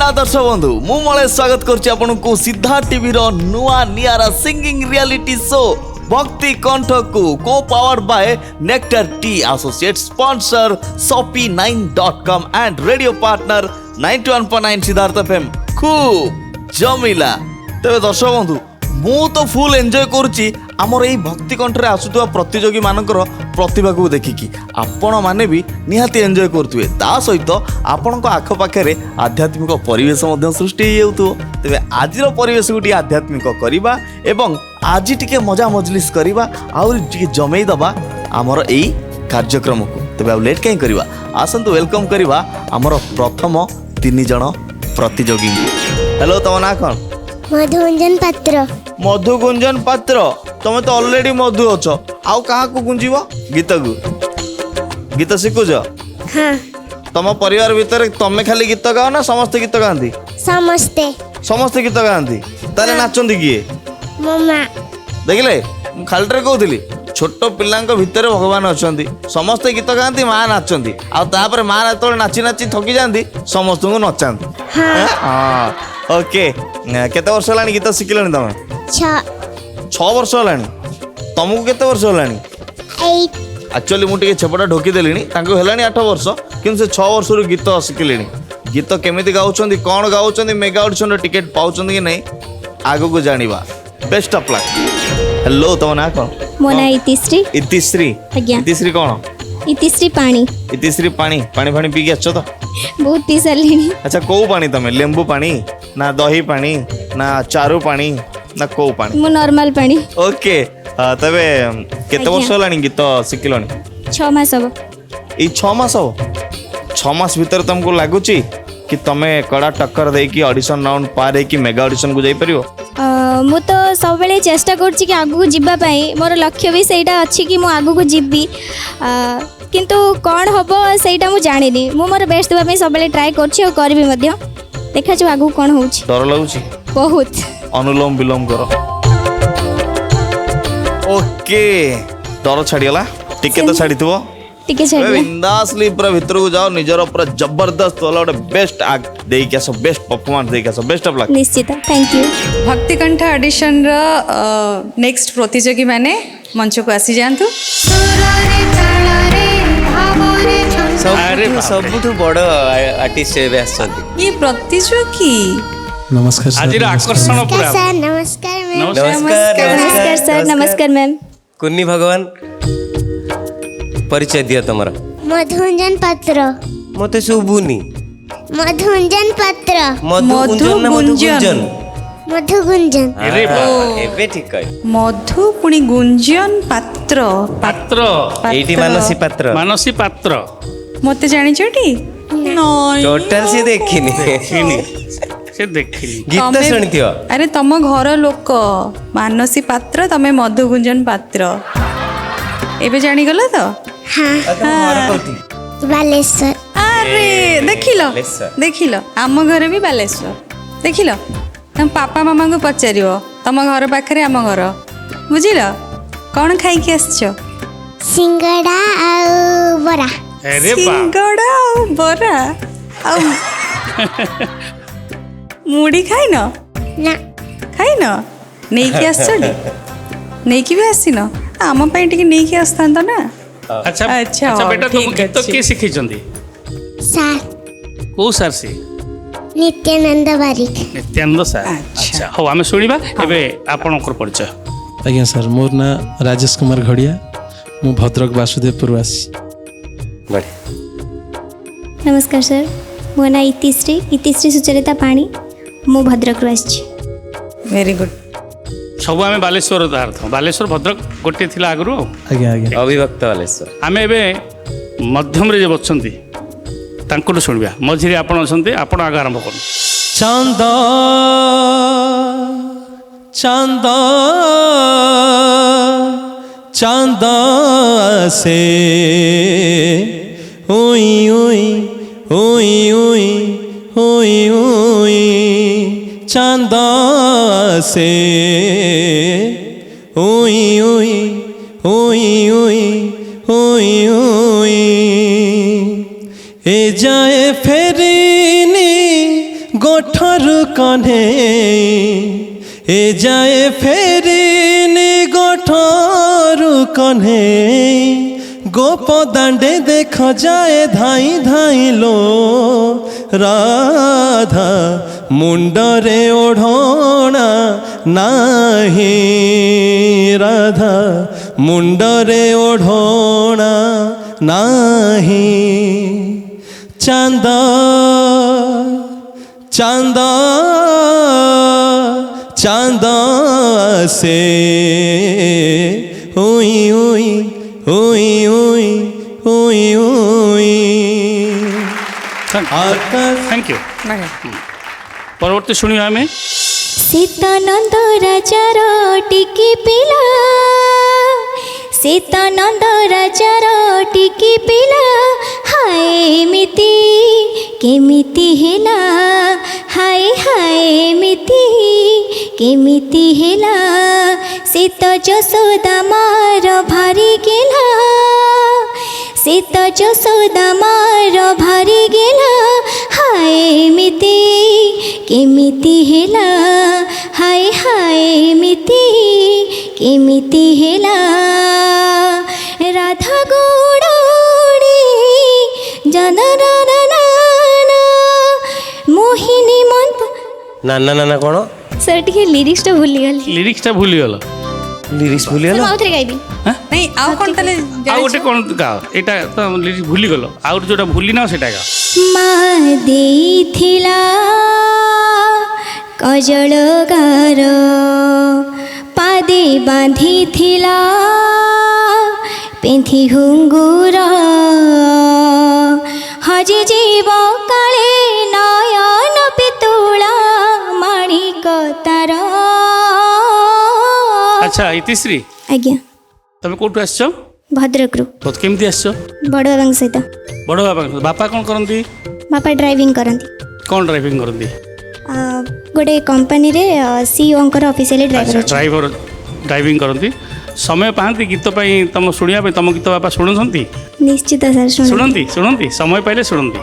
नमस्कार दर्शक बंधु मु मलेश स्वागत करछि आपनको सिद्धार्थ टीवी रो नुआ नियारा सिंगिंग रियलिटी शो भक्ति कंठ को powered by nectar T associate sponsor shopee9.com and radio partner 91.9 Siddharth FM खूब जमिला। तेरे दर्शक बंधु मु तो फुल एंजॉय करुच्ची आमर यही भक्ति कंठरे आसुवा प्रतियोगी मानकर प्रतिभा को देखिकी आपण माने भी निहाती एंजॉय करुवे ता सहित आपण आखपाखे आध्यात्मिक परिवेश सृष्टि हो तेरे आज परिवेश को आध्यात्मिक करवा एवं आज टिके मजा मजलिस करवा आउरी टिके जमई दबा आमर यही कार्यक्रम को तेरे आ लेट कहीं करवा आसतु वेलकम करवा आमर प्रथम 3 जन प्रतियोगी। हेलो तुम ना कौन? मधुगुंजन पात्र। मधुगुंजन पात्र तुम तो ऑलरेडी मधु अच्छ आउ कहा को गुंजीव गीत शिखुच? हाँ। तुम परिवार भितर तमे खाली गीत गाओ ना समस्ते गीत गाती? समस्ते गीत गाती ताले नाचंदी किए? मम्मा। देखिले खाली कहूली छोट पिला भितर भगवान अच्छा समस्ते गीत गाती माँ नाचती आपर माँ जो नाची नाची थकी जाती समस्त को नचाती। हाँ ओके केते वर्ष होलानी गीत शिखिलानी तमे? 6 वर्ष होलानी। तुमको केते वर्ष होलानी? 8। एक्चुअली मुझे छेपटा ढोकी देली 8 वर्ष किंतु से 6 वर्ष गीत शिखिले। गीत केमिति गाउछंदी कौन गाउछंदी मेगा ऑडिशन टिकेट पाउछंदी कि नहीं आगो को जानिबा। Best of luck. हेलो तुम ना कौन? मो ना इतिश्री। इतिश्री? आज्ञा। इतिश्री कौन? इतिश्री पानी। इतिश्री पानी पानी पानी पी के अच्छो तो? बहुत पी सारलिनी। अच्छा को पानी तमे लेंबू पानी ना दही पानी ना चारू पानी ना को पानी? मो नॉर्मल पानी। ओके तबे केते वर्ष होलानी गीत शिखिलनी? 6 मास हो। ई 6 मास हो? 6 मास भीतर तुमको लागुची कि तमे कड़ा टक्कर दे कि ऑडिशन राउंड पार है कि मेगा ऑडिशन को जाई परियो? मु तो सब बेले चेष्टा करछि कि आगु को जिबा पई मोर लक्ष्य भी सेटा अछि कि मु आगु को जिबी किंतु कौन हम सेटा मु जानिनी मु मोर बेस्ट देबा पई सब बेले ट्राई करछि और करबी मध्य देखा छु आगु कौन होउछि। डर लागुछि बहुत? अनुलोम विलोम करो। ओके डर छाड़ीगला टिके तो छाड़ी थबो टिके छाड़ी बिंदासली पूरा भीतर को जाओ निजर पूरा जबरदस्त वाला गोटे बेस्ट एक्ट देई के सो बेस्ट परफॉर्मेंस देई के सो बेस्ट ऑफ लक। निश्चित थैंक यू। भक्ति कंठ ऑडिशन रो नेक्स्ट प्रतियोगी माने मंच को आसी जानतु। सबुठु बड़ आर्टिस्ट एबे आछथि ये प्रतियोगी। नमस्कार सर। आज आकर्षण पूरा। सर नमस्कार मैम। नमस्कार सर नमस्कार मैम। कुन्नी भगवान परिचय दिया तमरा? मधुगुंजन पात्र। मते सुबुनी। मधुगुंजन पात्र। मधुगुंजन ना मधुगुंजन? मधुगुंजन। अरे एबे ठीक है। मधु पुनी गुंजन पात्र। पात्र एटी मानसी पात्र। मानसी पात्र मते जानि छटी? नहीं टोटल से देखिनी से देखिनी गीत सुनिथियो? अरे तम घर लोक मानसी पात्र तमे मधुगुंजन पात्र एबे जानि गला तो? हाँ। बालेश्वर। अरे देखिलो आम घर भी बालेश्वर देखिलो तुम पापा मामा को पचारियो तम घर पाखरे आम घर बुझिल कौन खाई के आसछो? सिंगड़ा आ बरा। अरे सिंगड़ा आ बरा आ मुड़ी खाइन ना खाइन नहीं के आसछडी नहीं की भी आसीन आम पई टिके नहीं के आस्तांत ना। अच्छा अच्छा, अच्छा बेटा तुम ठीक गीत अछि। के शिखिचंदी? सर को सर से? नित्यानंद बारिक। नित्यानंद सर। अच्छा हो आमे सुनिबा एबे आपनकर परिचय। आज्ञा सर मोर ना राजेश कुमार घड़िया मु भद्रक वासुदेवपुर वासी। बढ़िया। नमस्कार सर मो ना इतिश्री सुचरिता पाणी मु भद्रक आछि। Very good. सब आमे बालेश्वर दार्थ बालेश्वर भद्रक गोटे थिला आगरु आज्ञा आज्ञा अभिभक्त बालेश्वर। आमे एबे मध्यम रे जे बचंती तांको सुनिबा मझिरे आपण अछंती आपण आग आरंभ करू। चांद चांद चांद से ओई ओई ओई ओई ओई ओई चांद से ओई ओई ओई ओई ओई ओई ए जाए फेरिनी कन्हे ए जाए फेरिनी गोठरू कन्हे गोप दांडे देख जाए धाई धाई लो राधा मुंडरे ओढ़ोना नाही राधा मुंडरे ओढ़ोना नाही चांदा चांदा चांदा से उई उई उई उई उई उई थैंक यू। परवर्ती शुणिया आम सीतानंद राजार टिकी पिला सीतानंद राजार टिकी पिला हाय एमिति केमिति हेला हाय हाय एमिति केमिति हेला सीत जसोदा मार भारी गेला सीत जसोदा मार भारी गेला हाय एमिति केमिति हेला हाय हाय एमिति केमिति हेला राधा गोड़ी जनरना मोहिनी मंत ना ना ना ना कौन सर टिके लिरिक्स टा भूली गली लिरिक्सटा भूलीगल लिरिक्स भूली सर गल आउथरे गाइबी नहीं आउ कौन ताले आउ गोटे कौन गाओ एटा तो लिरिक्स भूलीगल आउ जोटा भूली ना सेटा गाओ मा देइथिला कजल गार पादे बांधिथिला पेंथी घुंगुर हजे जीव काले नयन पितुला माणिक तार अच्छा इतिश्री आज्ञा तमे कोठु आछो भद्रकरू तो केमती आछो बड़ बाबा सहित बड़ बाबा बापा कौन करंती बापा ड्राइविंग करती कौन ड्राइविंग करंती गोटे कंपनी रे सीईओ ऑफिशियली ड्राइवर अच्छा ड्राइवर ड्राइविंग करंती समय पाती गीत पाई तुम शुणिया तुम गीत बापा शुणुंती निश्चित सर शुणुंती शुणुंती समय पाइले शुणुंती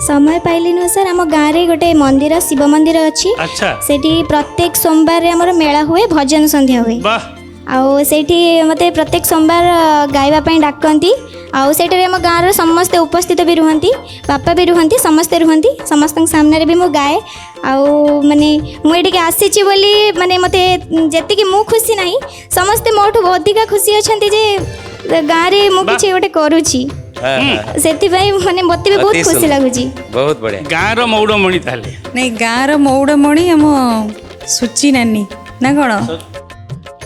समय पाइली नुह सर आम गाँव में गोटे मंदिर शिव मंदिर अच्छी अच्छा सेठी प्रत्येक सोमवार रे हमर मेला हुए भजन संध्या हुए वाह आउ सेठी मते प्रत्येक सोमवार गाइबा पई डाकंती आउ सेठी आम गाँव समस्ते उपस्थित भी रुहंती बापा भी रुहंती समस्ते रुहंती समस्त सामने भी मु गाए आउ माने मुझे आसी बोली माने मते जेतिकी मु खुशी नहीं समस्ते मोठू अधिक खुशी अच्छे जे गाँव में मु किछि गोटे करूची सेतिबाई माने मते भी बहुत खुशी लागुची बहुत बढ़िया गाँव मौड़मणि ताले नहीं गाँव मौड़मणि आम सुची नानी ना कौन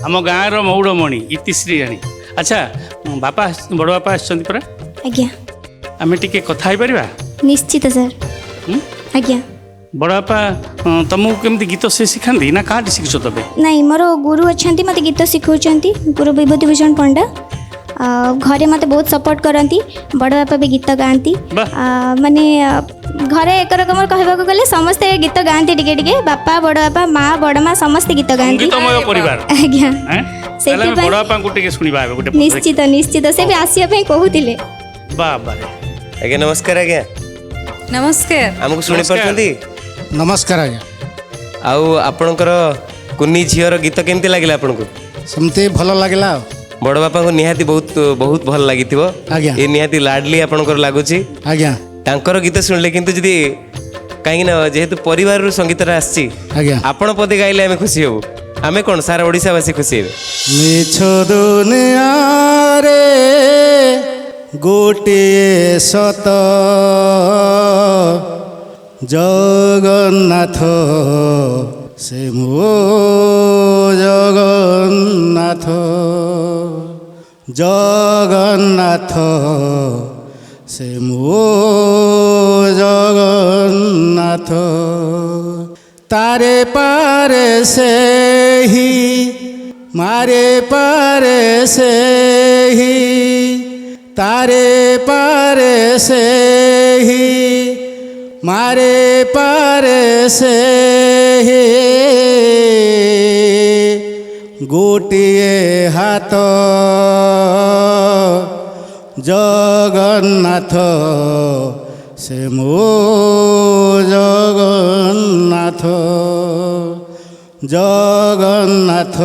आम गाँव मौड़मणि इतिश्री राणी अच्छा बापा बड़ बापा आछंती परा आज्ञा आम टिके कथा हो पारिबा निश्चित सर आज्ञा बड़ बापा तुमको केमती गीत से शिखाती ना काटी शिखुछ तबे नहीं मोर गुरु अच्छा मत गीत शिखाऊँच गुरु विभूति भूषण पंडा घरे मत बहुत सपोर्ट करती बड़ बापा भी गीत गाँती माने घरे एक रकम कहवाक गले समस्ते गीत गाँती टिके टिके बापा बड़ बापा माँ बड़ माँ समस्ते गीत गाँती गीतमय परिवार आज्ञा बड़ बापा को टिके सुनिबा गोटे निश्चित निश्चित से भी आसिया पे कहूतिले बाबा रे आज्ञा नमस्कार आज्ञा नमस्कार हमको शुणी पारछंती नमस्कार आज्ञा आउ आपणकर कुनी झीर गीत केमती लागिला आपनको सेमती भल लगिला बड़ बापा को निहाती बहुत बहुत भल लागिथिबो आज्ञा ए निहाती लाडली आपणकर लागुची आज्ञा तांकर गीत शुणले किंतु जदी कहीं ना जेहेतु परिवार संगीतटा आसी आज्ञा आपण पदे गाइले आमे खुशी हबु आमे कोन सारा ओडिसावासी खुशी हेबे मिछ दुनिया रे गोटिए सत जगन्नाथ से मो जगन्नाथ जगन्नाथ से मो जगन्नाथ तारे पारे से ही मारे पारे से ही तारे पारे से ही मारे पारे से ही गोटिए हाथ जगन्नाथ ସେ ମୋ ଜଗନ୍ନାଥ ଜଗନ୍ନାଥ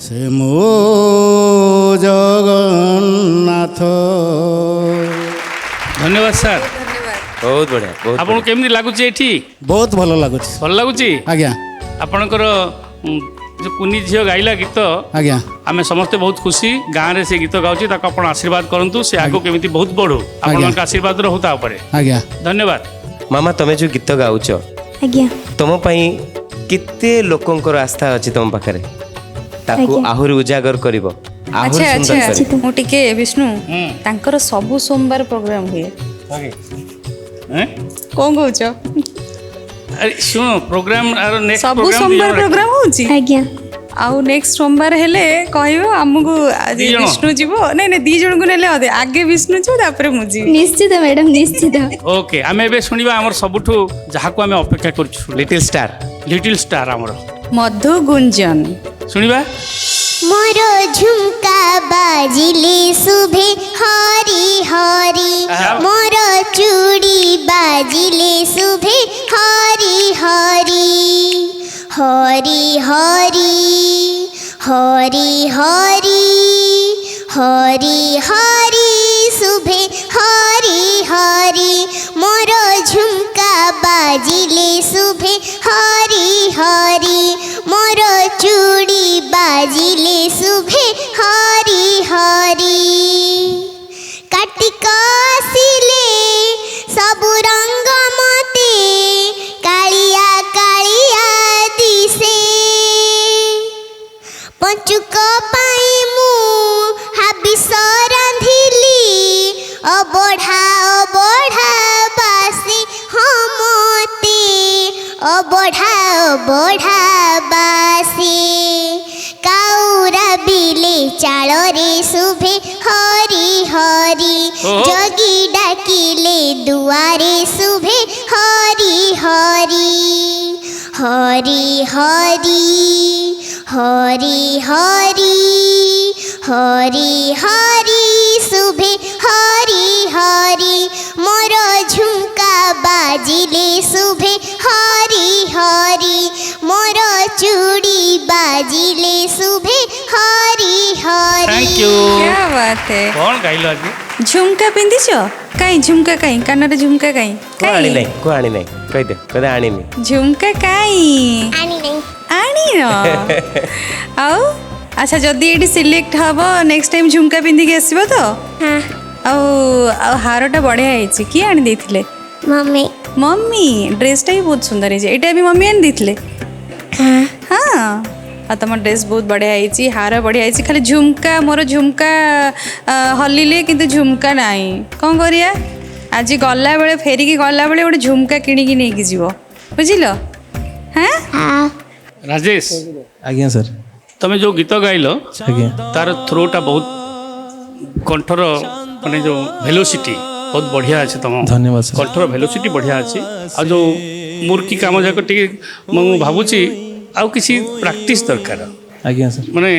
ସେ ମୋ ଜଗନ୍ନାଥ। ଧନ୍ୟବାଦ ସାର୍। ବହୁତ ବଢ଼ିଆ ବହୁତ ଆପଣଙ୍କୁ କେମିତି ଲାଗୁଛି ଏଠି? ବହୁତ ଭଲ ଲାଗୁଛି ଭଲ ଲାଗୁଛି? ଆଜ୍ଞା ଆପଣଙ୍କର ଯେଉଁ କୁନି ଝିଅ ଗାଇଲା ଗୀତ ଆଜ୍ଞା ଆମେ ସମସ୍ତେ ବହୁତ ଖୁସି। ଗାଁରେ ସେ ଗୀତ ଗାଉଛି, ତାକୁ ଆପଣ ଆଶୀର୍ବାଦ କରନ୍ତୁ, ସେ ଆଗକୁ କେମିତି ବହୁତ ବଢ଼ୁ। ଆପଣଙ୍କ ଆଶୀର୍ବାଦ ରହୁ ତା ଉପରେ। ଆଜ୍ଞା। ଧନ୍ୟବାଦ। ମାମା ତମେ ଯେଉଁ ଗୀତ ଗାଉଛ ଆଜ୍ଞା ତମ ପାଇଁ କେତେ ଲୋକଙ୍କର ଆସ୍ଥା ଅଛି ତମ ପାଖରେ, ତାକୁ ଆହୁରି ଉଜାଗର କରିବ, ଆହୁରି ଆଚ୍ଛା ସୁନ୍ଦର ଆଚ୍ଛା କରିବ। ମୁଁ ଟିକେ ବିଷ୍ଣୁ ତାଙ୍କର ସବୁ ସୋମବାର ପ୍ରୋଗ୍ରାମ ହୁଏ। କଣ କହୁଛ? ଆରେ ଶୁଣ ପ୍ରୋଗ୍ରାମ ସବୁ ସୋମବାର ପ୍ରୋଗ୍ରାମ ହଉଛି? ଆଜ୍ଞା ଆଉ ନେକ୍ସଟ ସୋମବାର ହେଲେ କହିବ ଆମକୁ ଆଜି ଦି ଜଣ? ବିଷ୍ଣୁ ଯିବ। ନାଇଁ ନାଇଁ 2 ଜଣଙ୍କୁ ନେଲେ ଆଗେ ବିଷ୍ଣୁ ଯିବ ତାପରେ ମୁଁ ଯିବି। ନିଶ୍ଚିତ ମ୍ୟାଡ଼ାମ୍ ନିଶ୍ଚିତ। ଓକେ ଆମେ ଏବେ ଶୁଣିବା ଆମର ସବୁଠୁ ଯାହାକୁ ଆମେ ଅପେକ୍ଷା କରୁଛୁ, ଲିଟିଲ ଷ୍ଟାର। ଲିଟିଲ୍ ଷ୍ଟାର ଆମର। ମଧୁ ଗୁଞ୍ଜନ। ଶୁଣିବା। मोर झुमका बाजिले शुभे हरि हरि मोर चूड़ी बाजिले शुभे हरि हरि हरि हरि हरि हरि हरि हरि शुभे हरि हरि मोर झुमका बाजिले शुभे हरि हरि मोर चूड़ी बाजिले शुभे हरि हरि कार्तिक आसिले सबु रंग मते कालिया कालिया दिसे पंचुक पाई मु हाबिस रांधिली अबढ़ा अबढ़ा बासी हमते अबढ़ा अबढ़ा बासी काउरा बिले चाल रे शुभे हरि हरि जगी डाकिले दुआरे शुभे हरि हरि हरि हरि हरि हरि हरि हरि शुभे हरि हरि मोर झुमका बाजिले शुभे हरि हरि मोर चूड़ी बाजिले शुभे हरि हरि। Thank you. क्या बात है। कौन गाइल आज? झुमका पिंधिछ काई झुमका काई कान रे झुमका काई को आनी नहीं को आनी नहीं कह दे कदे आनी नहीं झुमका काई आनी नहीं आनी न आओ अच्छा जदि eighty select hub next time झुमका पिंधि के आसीबो तो हाँ आओ हारटा बढ़िया है कि आनी देथिले मम्मी मम्मी ड्रेसटा भी बहुत सुंदर है एटा भी मम्मी आनी देथिले हाँ हाँ आ तुम ड्रेस बहुत बढ़िया है हार बढ़िया है खाली झुमका मोर झुमका हलिले किंतु झुमका नहीं कौन करिया आज गला बेले फेरिकी गला बेले गोटे झुमका किणिकी नहीं जीव बुझिल हाँ हाँ राजेश ଆଜ୍ଞା ସାର୍ तमे जो गीत गाइल ଆଜ୍ଞା तार थ्रोटा बहुत कंठर माने जो वेलोसिटी बहुत बढ़िया अच्छे तुम ଧନ୍ୟବାଦ ସାର୍ कंठर वेलोसिटी बढ़िया अच्छे आ जो मूर्खी काम जाक टे मुझे भावुची आउ किसी प्रैक्टिस दरकार ଆଜ୍ଞା ସାର୍ माने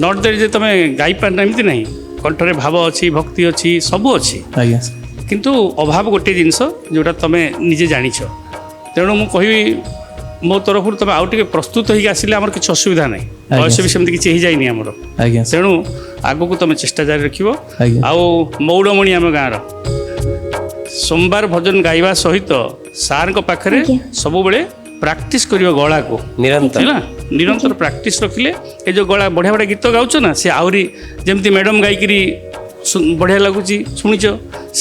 नॉट दैट जे तमे गाई पारना एमती नहीं कंठरे भाव अच्छी भक्ति अच्छी सबू अच्छी ଆଜ୍ଞା ସାର୍ किंतु अभाव गोटे जिनस जोटा तुम निजे जानिछ तेणु मु कहि मो तरफ तुम आउ टे प्रस्तुत होकर आसिले आमर किसी असुविधा नहीं बयस भी सेमती किसी जाइनी आमर ଆଜ୍ଞା ସାର୍ तेणु आगक तुम चेष्टा जारी रखिब ଆଜ୍ଞା आउ मौड़मणि आम गाँव सोमवार भजन गाइबा सहित सार पाखरे आज्ञा। सब बेले प्रैक्टिस करियो गला को निरंतर ହେଲା ନିରନ୍ତର ପ୍ରାକ୍ଟିସ୍ ରଖିଲେ ଏ ଯେଉଁ ଗଳା ବଢ଼ିଆ ବଢ଼ିଆ ଗୀତ ଗାଉଛ ନା ସେ ଆହୁରି ଯେମିତି ମ୍ୟାଡ଼ମ୍ ଗାଇକିରି ବଢ଼ିଆ ଲାଗୁଛି ଶୁଣିଛ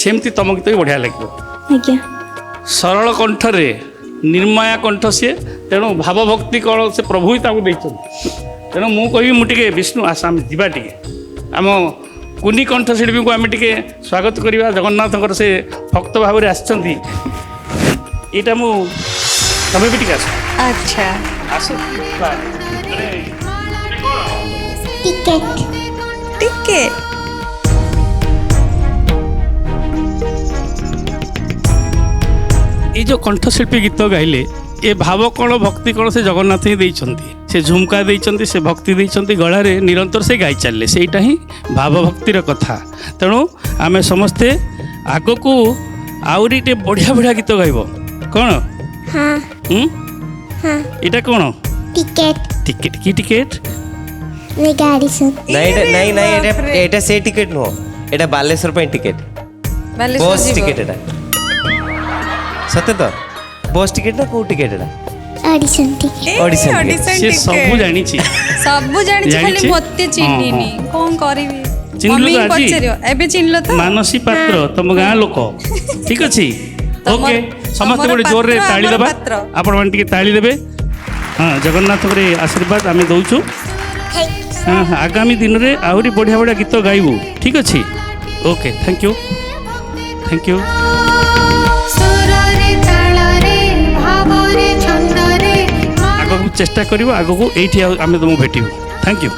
ସେମିତି ତମ ଗୀତ ବି ବଢ଼ିଆ ଲାଗିବ ଆଜ୍ଞା ସରଳ କଣ୍ଠରେ ନିର୍ମାୟା କଣ୍ଠ ସିଏ ତେଣୁ ଭାବଭକ୍ତି କ'ଣ ସେ ପ୍ରଭୁ ହିଁ ତାକୁ ଦେଇଛନ୍ତି ତେଣୁ ମୁଁ କହିବି ମୁଁ ଟିକେ ବିଷ୍ଣୁ ଆସ ଆମେ ଯିବା ଟିକେ ଆମ କୁନି କଣ୍ଠ ଶିଳ୍ପୀଙ୍କୁ ଆମେ ଟିକେ ସ୍ୱାଗତ କରିବା ଜଗନ୍ନାଥଙ୍କର ସେ ଭକ୍ତ ଭାବରେ ଆସିଛନ୍ତି ଏଇଟା ମୁଁ ତମେ ବି ଟିକେ ଆସ अच्छा ଆସ टिकट टिकेट ये जो कंठशिल्पी गीत गाइले ये भाव कौन भक्ति कौन से जगन्नाथ ही देइछंती से झुमका देइछंती से भक्ति देइछंती गलारे निरंतर से गाई चलले सेटा ही भाव भक्तिर कथा तेणु आमे समस्ते आगकू ଆହୁରି ଟିକେ ବଢ଼ିଆ ବଢ଼ିଆ ଗୀତ ଗାଇବ କ'ଣ हाँ हाँ ଏଇଟା କ'ଣ टिकट ଟିକେଟ୍ କି ଟିକେଟ୍ मैं गाड़ी सुन ନାଇଁ ନାଇଁ ନାଇଁ ଏଇଟା ସେ ଟିକେଟ୍ ନୁହଁ, ଏଇଟା ବାଲେଶ୍ୱର ପାଇଁ ଟିକେଟ୍, ବାଲେଶ୍ୱର ବସ୍ ଯିବ। ଟିକେଟ୍ ଏଟା। ସତେ ତ ବସ୍ ଟିକେଟ୍ ନା କୋଉ ଟିକେଟ୍ ଏଟା? ऑडिशन टिकट ଏ, Audition ticket। audition ସେ ସବୁ ticket। ଜାଣିଛି ସବୁ ଜାଣିଛି ଖାଲି ଜାଣିଛି? ମୋତେ ଚିହ୍ନିନି କ'ଣ କରିବି ଚିହ୍ନିଲୁ ତ ମମିଙ୍କୁ ଆଜି? ପଚାରିବ ଏବେ ଚିହ୍ନିଲ ତ ମାନସୀ ପାତ୍ର ତମ ଗାଁ ଲୋକ ଠିକ ଅଛି ତମର- ଓକେ ସମସ୍ତେ ତମର ଗୋଟେ ଜୋରରେ ପାତ୍ର, ତାଳି ଆମର ଦେବା ପାତ୍ର। ଆପଣମାନେ ଟିକେ ତାଳି ଦେବେ ହଁ ଜଗନ୍ନାଥଙ୍କର ଆଶୀର୍ବାଦ ଆମେ ଦଉଛୁ ହଁ ହଁ, ଆଗାମୀ ଦିନରେ ଆହୁରି ବଢ଼ିଆ ବଢ଼ିଆ ଗୀତ ଗାଇବୁ ଠିକ ଅଛି okay thank you thank you ଆଗକୁ ଚେଷ୍ଟା କରିବ ଆଗକୁ ଏଇଠି ଆଉ ଆମେ ତୁମକୁ ଭେଟିବୁ ଥ୍ୟାଙ୍କ ୟୁ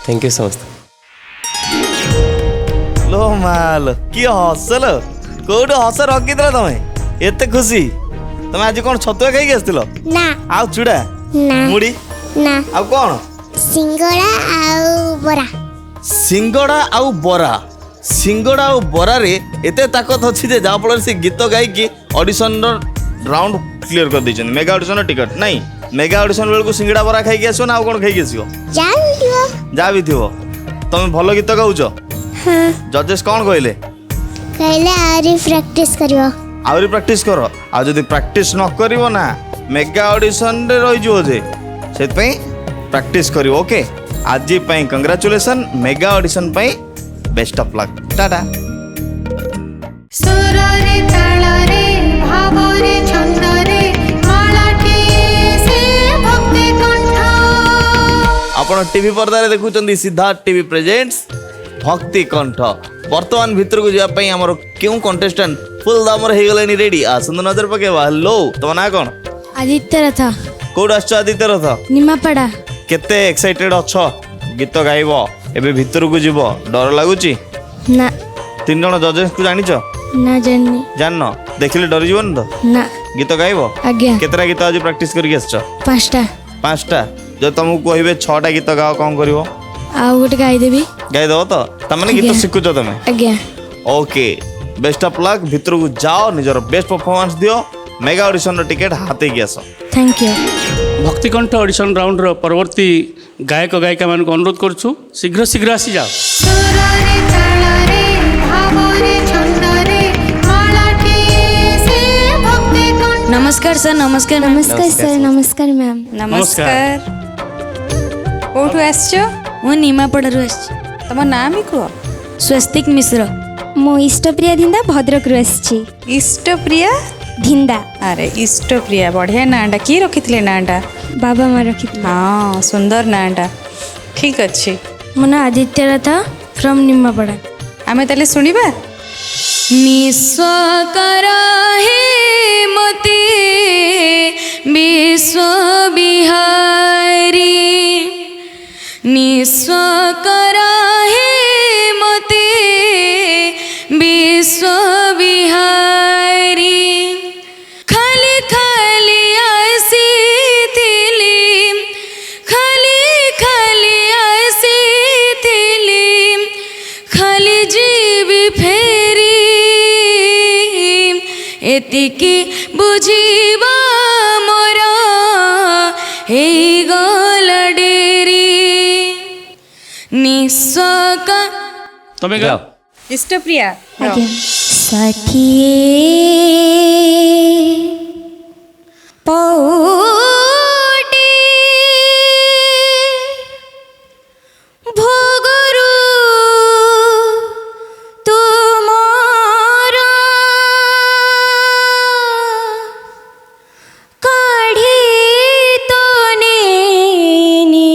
ଥ୍ୟାଙ୍କ ୟୁ ସମସ୍ତେ। लो माल कि हसल कोड हस रखिदिल तमे एते खुशी तमे आज कोन छतुआ खाई आस्तिल ना आउ चूड़ा ना मुड़ी ना आउ कोन सिंगड़ा आउ बरा सिंगड़ा आउ बरा सिंगड़ा आउ बरा रे एते ताकत अछि जे जा फल से गीत गाई की ऑडिशन राउंड क्लियर कर दैछन मेगा ऑडिशन टिकट नहीं मेगा ऑडिशन बेल को सिंगड़ा बरा खाई आसो ना आउ कोन खाई आसियो जान दियो जा भी थिवो तमे भलो गीत गाउछो हाँ जजेस कोन कहले कहले आरी प्रैक्टिस करियो आउरी प्रैक्टिस कर आ जदि प्रैक्टिस न करिवो ना मेगा ऑडिशन रे रहि जो जे सेत पई प्रैक्टिस करिवो ओके आज पई कांग्रेचुलेशन मेगा ऑडिशन पई बेस्ट ऑफ लक टाटा आपण टीवी पर्दा रे देखुचंदी सिद्धार्थ टीवी प्रेजेंट्स भक्ति कंठ वर्तमान भितर को जाय पई हमर केउ कंटेस्टेंट फुल दामर हे गलेनी रेडी आसंद नजर पकेबा हेलो तो ना कोन आदित्य रथ कोड आछो आदित्य रथ निमापड़ा केते एक्साइटेड अछो गीत गाइबो एबे भितर को जीवो डर लागुची ना तीन जण जजेस को जानिचो ना जाननी जाननो देखिले डर जीवन तो ना गीत गाइबो आज्ञा केतरा गीत आज प्रैक्टिस करके आछो 5टा पांचटा जो तुमको कहबे 6टा गीत गाओ कोन करिवो आउ गोटे गाईदेवी गाई दो तो तमने गीत आज्ञा। शिखुचो तमे आज्ञा ओके बेस्ट ऑफ लक भितर को जाओ निजर बेस्ट परफॉर्मेंस दियो मेगा ऑडिशन रो टिकट हाथे की आसो थैंक यू ଭକ୍ତିକଣ୍ଠ ଅଡ଼ିସନ୍ ରାଉଣ୍ଡର ପରବର୍ତ୍ତୀ ଗାୟକ ଗାୟିକା ମାନଙ୍କୁ ଅନୁରୋଧ କରୁଛୁ ଶୀଘ୍ର ଶୀଘ୍ର ଆସିଯାଅ नमस्कार सर नमस्कार नमस्कार सर नमस्कार मैम ନମସ୍କାର କୋଉଠୁ ଆସିଛ ମୁଁ ନିମାପଡ଼ାରୁ ଆସିଛି ତମ ନାଁ ବି କୁହ ସ୍ୱସ୍ତିକ ମିଶ୍ର ମୁଁ ଇଷ୍ଟପ୍ରିୟା ଧିନ୍ଦା ଭଦ୍ରକରୁ ଆସିଛି ଇଷ୍ଟପ୍ରିୟା ଧିନ୍ଦା ଆରେ ଇଷ୍ଟପ୍ରିୟା ବଢ଼ିଆ ନାଁଟା କିଏ ରଖିଥିଲେ ନାଁଟା ବାବା ମା ରଖିଥିଲେ ହଁ ସୁନ୍ଦର ନାଁଟା ଠିକ୍ ଅଛି ମୋ ନାଁ ଆଦିତ୍ୟ ରଥ ଫ୍ରମ୍ ନିମାପଡ଼ା ଆମେ ତାହେଲେ ଶୁଣିବା ନିସ୍ୱକର ହେ ମତେ ବିଶ୍ୱ ବିହାରୀ ନିସ୍ୱକର ହେ ମତେ ବିଶ୍ୱ ବିହାରୀ ଖାଲି ଖାଲି ଆସିଥିଲି ଖାଲି ଖାଲି ଆସିଥିଲି ଖାଲି ଯିବି ଫେରି ଏତିକି ବୁଝିବା ମୋର ହେଇଗଲା ଡେରି ନିସ୍ୱକ ତମେ ଗାଅ ଯାଅ। ଇଷ୍ଟପ୍ରିୟା ଆଜ୍ଞା ଷାଠିଏ ପଉଟି ଭୋଗରୁ ତୁମର କାଢ଼ି ତ ନେନି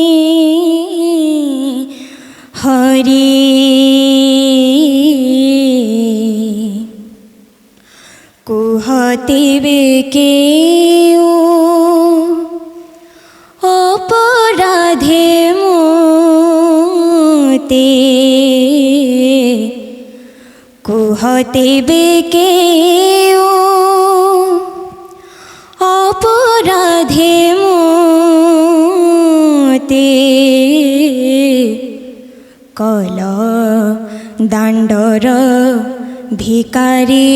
ହରି କୁହତିବେ କେଉଁ ଅପରାଧେ ମୋତେ କୁହତିବେ କେଉଁ ଅପରାଧେ ମୋତେ କଲ ଦାଣ୍ଡର ଭିକାରୀ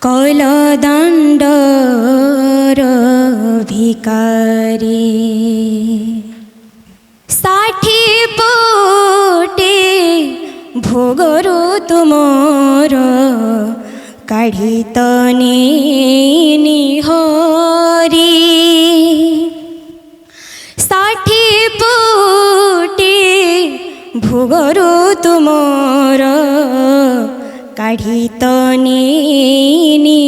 କୈଳ ଦାଣ୍ଡର ଭିକାରୀ ଷାଠି ପଟେ ଭୋଗରୁ ତୁମର କାଢ଼ି ତ ନିହରି ଷାଠି ପଟେ ଭୋଗରୁ ତୁମର କାଢ଼ି ତ ନିହରି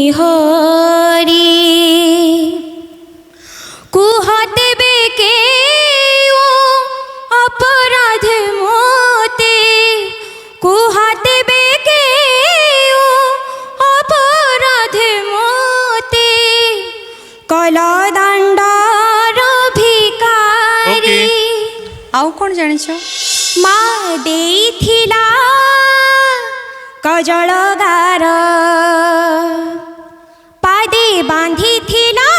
କୁହ ଦେବେ କେଉଁ ଅପରାଧେ ମୋତେ କୁହ ଦେବେ କେଉଁ ଅପରାଧେ ମୋତେ କୈଳ ଦାଣ୍ଡର ଭିକାରୀ ଆଉ କ'ଣ ଜାଣିଛ? ମା ଦେଇଥିଲା କଜଳଗାର ପାଦେ ବାନ୍ଧିଥିଲା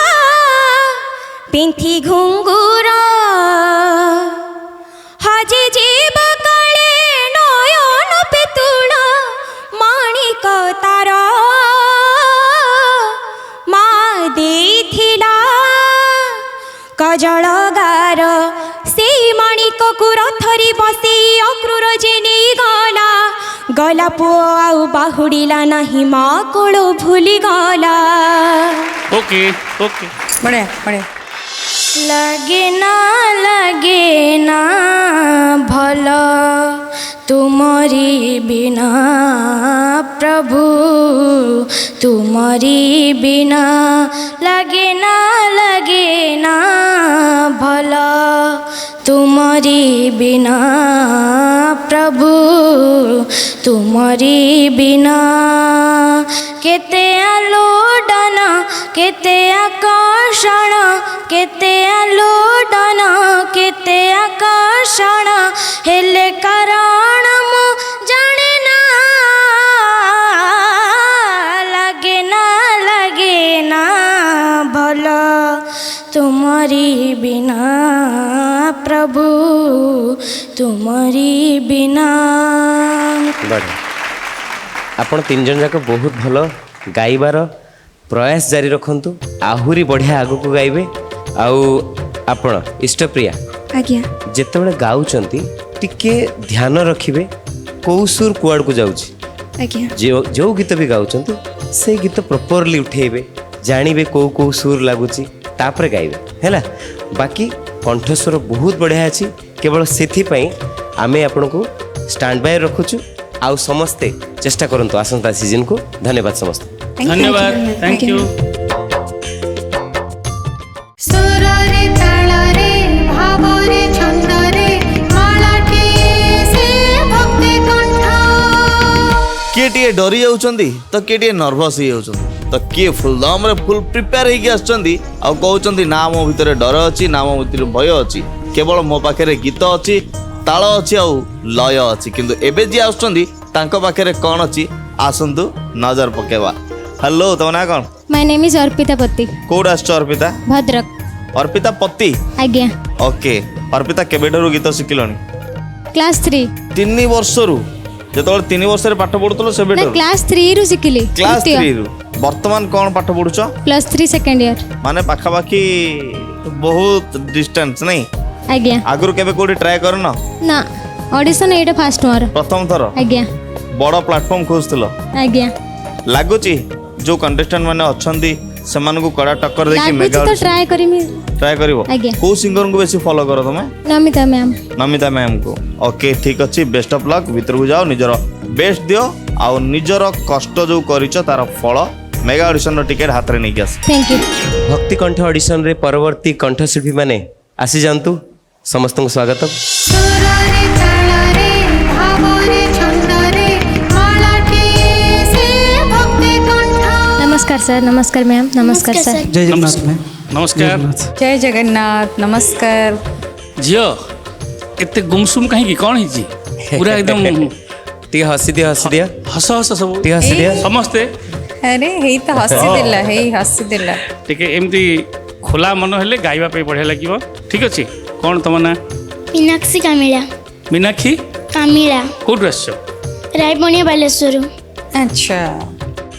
ପିନ୍ଥି ଘୁଙ୍ଗୁର ହଜି ଯିବ କାଳେ ନୟନ ପିତୁଳ ମାଣିକ ତାର ମା ଦେଇଥିଲା କଜଳଗାର ସେଇ ମାଣିକକୁ ରଥରେ ବସି ଅକ୍ରୁର ଯେ ନେଇଗଲା ଗଲା ପୁଅ ଆଉ ବାହୁଡ଼ିଲା ନାହିଁ ମା କୋଳ ଭୁଲିଗଲା ଓକେ ଓକେ ବଢ଼ିଆ ବଢ଼ିଆ ଲାଗେ ନା ଭଲ ତୁମରି ବିନା ପ୍ରଭୁ ତୁମରି ବିନା ଲାଗେ ନା ଭଲ ତୁମରି ବିନା ପ୍ରଭୁ ତୁମରି ବିନା କେତେ ଆଲୋଡ଼ନ କେତେ ଆକର୍ଷଣ କେତେ ଆଲୋଡ଼ନ କେତେ ଆକର୍ଷଣ ହେଲେ କାରଣ ମୁଁ ଜାଣେ ନା ଲାଗେ ନା ଭଲ ତୁମରି ବିନା ପ୍ରଭୁ ତୁମରି ବିନା ବଢ଼ିଆ ଆପଣ ତିନି ଜଣ ଯାକ ବହୁତ ଭଲ ଗାଇବାର ପ୍ରୟାସ ଜାରି ରଖନ୍ତୁ ଆହୁରି ବଢ଼ିଆ ଆଗକୁ ଗାଇବେ ଆଉ ଆପଣ ଇଷ୍ଟପ୍ରିୟା ଆଜ୍ଞା ଯେତେବେଳେ ଗାଉଛନ୍ତି ଟିକେ ଧ୍ୟାନ ରଖିବେ କେଉଁ ସୁର କୁଆଡ଼କୁ ଯାଉଛି ଆଜ୍ଞା ଯେଉଁ ଗୀତ ବି ଗାଉଛନ୍ତି ସେ ଗୀତ ପ୍ରପରଲି ଉଠେଇବେ ଜାଣିବେ କେଉଁ ସୁର ଲାଗୁଛି ତାପରେ ଗାଇବେ ହେଲା ବାକି କଣ୍ଠସ୍ୱର ବହୁତ ବଢ଼ିଆ ଅଛି କେବଳ ସେଥିପାଇଁ ଆମେ ଆପଣଙ୍କୁ ଷ୍ଟାଣ୍ଡ ବାଇ ରଖୁଛୁ ଆଉ ସମସ୍ତେ ଚେଷ୍ଟା କରନ୍ତୁ ଆସନ୍ତା ସିଜନକୁ ଧନ୍ୟବାଦ ସମସ୍ତେ ଧନ୍ୟବାଦ ଥ୍ୟାଙ୍କ ୟୁ ସୁରରେ ତାଳରେ ଭାବରେ ଛନ୍ଦରେ ମାଳାଟିଏ ସେ ଭକ୍ତି କଣ୍ଠ किए टे डरी जाउछंदी तो किए टे नर्वस ही जाउछंदी तो किए फुल दम रे फुल प्रिपेयर होगी आछंदी आ कहउछंदी ना मो भितर डर अछि ना मो भितर भय अछि केवल मो पाखे गीत अछि ताल अछि आ लय अछि किंतु एबे जी आछंदी तांको पाखे कोन अछि आसंतु नजर पकेवा हेलो तो ना कोन माय नेम इज अर्पिता पति कोड आछ अर्पिता भद्रक अर्पिता पति आज्ञा ओके अर्पिता केबेडरू गीत शिखिलणी क्लास 3 3 वर्षरू जेतोल 3 वर्ष रे पाठ पढुतलो से ना बेटर क्लास 3 रु सिखिली क्लास 3 रु वर्तमान कोन पाठ पढुछ +3 सेकंड ईयर माने पाखापाखी बहुत डिस्टेंस नहीं आज्ञा आगुर केबे कोडी ट्राई करन ना ऑडिशन एटा फास्ट मोर प्रथम थर आज्ञा बड़ प्लेटफॉर्म खोजतलो आज्ञा लागुची जो कंटेस्टेंट माने अछंदी सेमान को कड़ा टक्कर देकी लागुची मेगा तो ट्राई करिमी ट्राई करिवो आज्ञा। को सिंगर को बेसी फॉलो करो तमे नमिता मैम नमिता मैम को ओके ठीक अछि बेस्ट ऑफ लक भीतर को जाओ निजर बेस्ट दियो आ निजर कष्ट जो करिछ तार फल मेगा ऑडिशन रो टिकट हाथ रे नहीं आस थैंक यू भक्ति कंठ ऑडिशन रे परवर्ती कंठशिल्पी माने आसी जांतु समस्त को स्वागत ସୁରରେ ତାଳରେ ଭାବରେ ଛନ୍ଦରେ ମାଳାଟିଏ ସେ ଭକ୍ତି କଣ୍ଠ नमस्कार सर नमस्कार मैम नमस्कार सर जय जगन्नाथ में नमस्कार जय जगन्नाथ नमस्कार झियो एते गुमसुम कहीं कौन है पूरा एकदम टी हसी दिया हस हस सब टी हसी दिया समस्ते अरे हेई तो हसी देला हेई हसी देला टिके एमती खोला मन हेले गाइबा पे बढ़िया लागिबो ठीक अछि कोन तम ना मीनाक्षी कामिला मीनाक्षी कामिला कौटू आस रायबणिया बालेश्वर अच्छा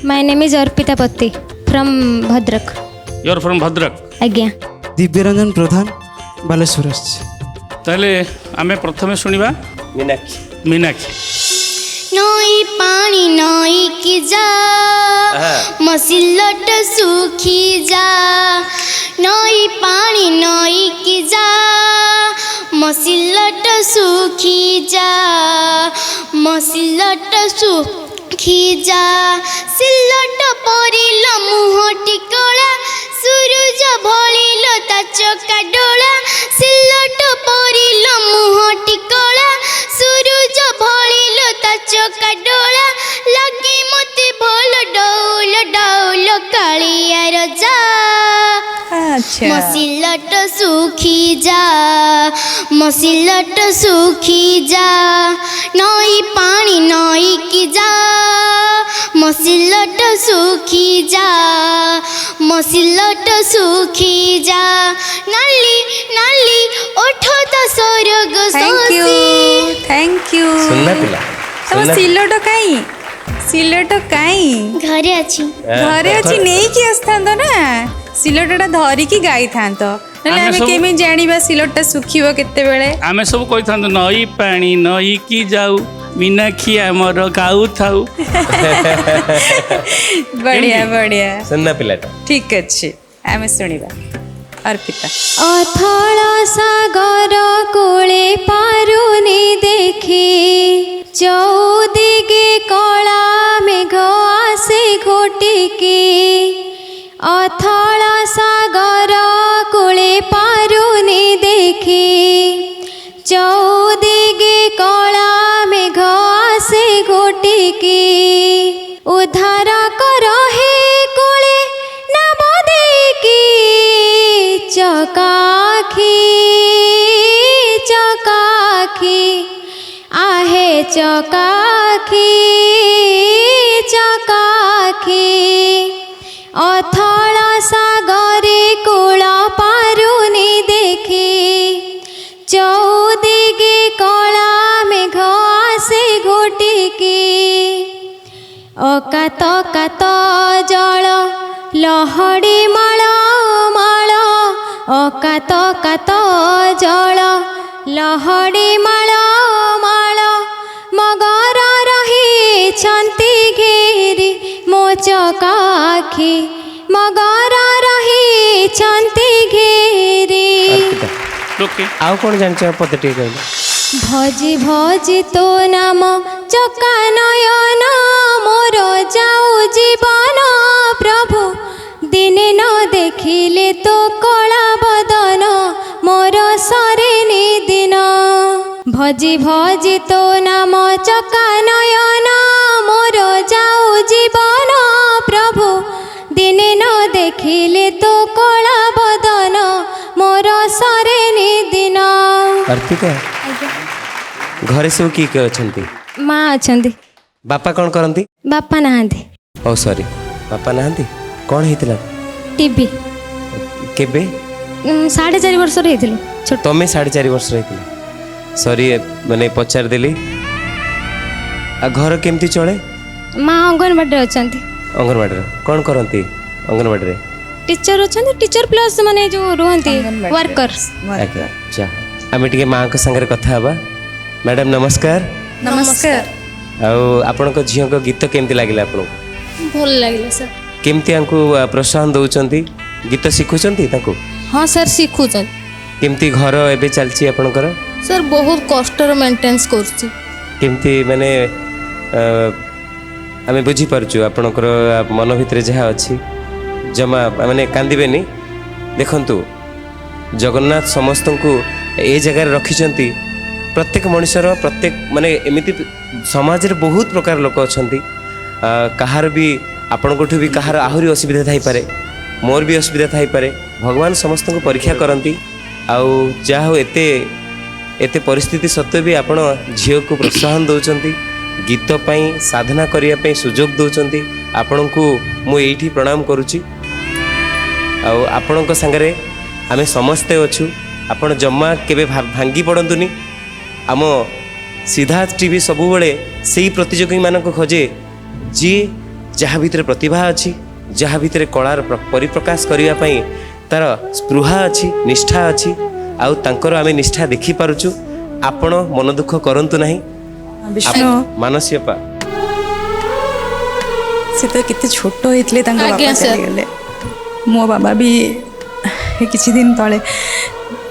माय नेम इज अर्पिता पत्ती from Bhadrak your from Bhadrak आज्ञा ଦିବ୍ୟରଞ୍ଜନ ପ୍ରଧାନ ବାଲେଶ୍ୱର ଆସିଛି। ताहले आमे प्रथमे सुनिबा मीनाक्षी मीनाक्षी नई पानी नई की जा मसिलट सूखी जा नई पानी नई की जा मसिलट सूखी जा मसिलट सूखी जा सिलट परिल मुह टिकला सूरज भलिल ता चका डोला सिलट परिल मुह टिकला सूरज भलिल ता चका डोला लगे मते भल डौल डौल कालिया रजा अच्छा मसिलट सूखी जा मसिलट सूखी जा नई पानी नई की जा मसिलट सूखी जा मसिलट सूखी जा नाली नाली ओठो तो स्वर्ग थैंक यू सुनना पिला तम सिलट काई सिलट काई घरे अच्छी घरे अच्छी नहीं कि आसथांत ना सिलटटा धरिकी गाई थांत नले आमे आमे सब- केमी जानिबा सिलटटा सुखिबो केते बेले आमे सब कहि थांतो नई पानी नई की जाऊ मीनाक्षी आमर गाऊ थाऊ बढ़िया बढ़िया सुनना पिलाटा ठीक अच्छे आमे सुनिबा अर्पिता अथल सागर कोले पारुनी देखी चौदिगे कला मेघ आसे घोटिके अथल सागर कोले पारुनी देखी चौदिगे कला मेघ आसे घोटिके उद्धार कर हे कोले नब देखी चकाखी चकाखी आहे चकाखी चकाखी अथल सागरे कूल पारुनी देखी चौदिगे कला मेघ आसे घोटिकी अकात कात जल लहड़ी माळ माळ अकात कात जल लहड़ी माळ माळ मगर रहिछन्ति घेरी मो चकाखी मगर रहिछन्ति घेरी ओके आउ कौन जानिଛ पते टिके कहले भजी भजी तो नाम चका नयन मोर जाऊ जीवन प्रभु दिने न देखिले तो कला बदन मोर सरे निदिन भजी भजी तो नाम चका नयन मोर जाऊ जीवन प्रभु दिने न देखिले तो कला बदन मोर सरे निदिन अर्पिता घरे सब किए अछंती माँ अछंती बापा कौन करंती बापा नहांती ओ सॉरी बापा नहांती कौन हेतिला टीवी केबे 4.5 वर्ष रही छोट तमे 4.5 वर्ष रही सॉरी माने पचार देली आ घर केमती चले माँ अंगनवाड़ी अच्छा अंगनवाड़ी कौन करंती अंगनवाड़ी रे टीचर अच्छा टीचर प्लस माने जो रुहंती वर्कर अच्छा आमे टिके माँ को संगे कथा हबा मैडम नमस्कार नमस्कार आउ आपण को झियो को गीत केमती लागिला आपण भल लगे सर केमती आंकु प्रोत्साहन दउचंती गीत शिखुचंती तांको हाँ सर शिखुचन केमती घर एबे चलची आपणकर सर बहुत कष्टर मेंटेनेंस करछि केमती माने आमे बुझी परछु आपणकर मन भितरे जहा अछि जमा माने कांदिबेनी देखंतु जगन्नाथ समस्त को ए जगह रखिचंती प्रत्येक मनुष्यर प्रत्येक माने एमिति समाज रे बहुत प्रकार लोक अछंती कहार भी आपणकोठु भी कहार आहुरी असुविधा थाई पारे मोर भी असुविधा थाई पारे भगवान समस्त को परीक्षा करंती आउ जा हो एते परिस्थिति सत्वे भी आपण झियो को प्रोत्साहन दउचंती गीत पाई साधना करिया पाई सुजोग दउचंती आपण को मु एठी प्रणाम करूची आउ आपणक संगरे आमे समस्ते अछु आपण जम्मा केबे भांगी पड़ंतुनी आम सिद्धार्थ टीवी सबुबले से ही प्रतियोगी मानक खोजे जी जहाँ भितर प्रतिभा अच्छी जहाँ भितर कलार परिप्रकाश करने तार स्पृहा अच्छी निष्ठा अच्छी आउ तांकर आमे निष्ठा देखि पारुचु आपण मन दुख करंतु नहीं विष्णु मानसीयपा से तो कितने छोट होते बाबा चलीगले मो बाबा भी किसी दिन तले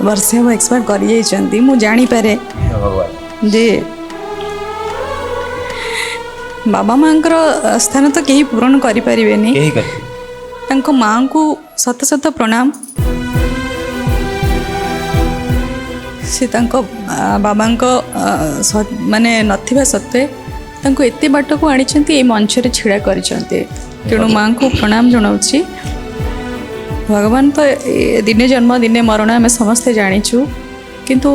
वर्षे हम एक्सपायर कर जानीपे जे बाबा माँ स्थान तो कहीं पूरण करें माँ को सत सत प्रणाम से बाबा माने नथिबा सत्वे तांको एते बाट को आनी मंच छिड़ा कर तेणु माँ को प्रणाम जनाऊँगी भगवान तो दिने जन्म दिने मरण आम समस्ते जाचु किंतु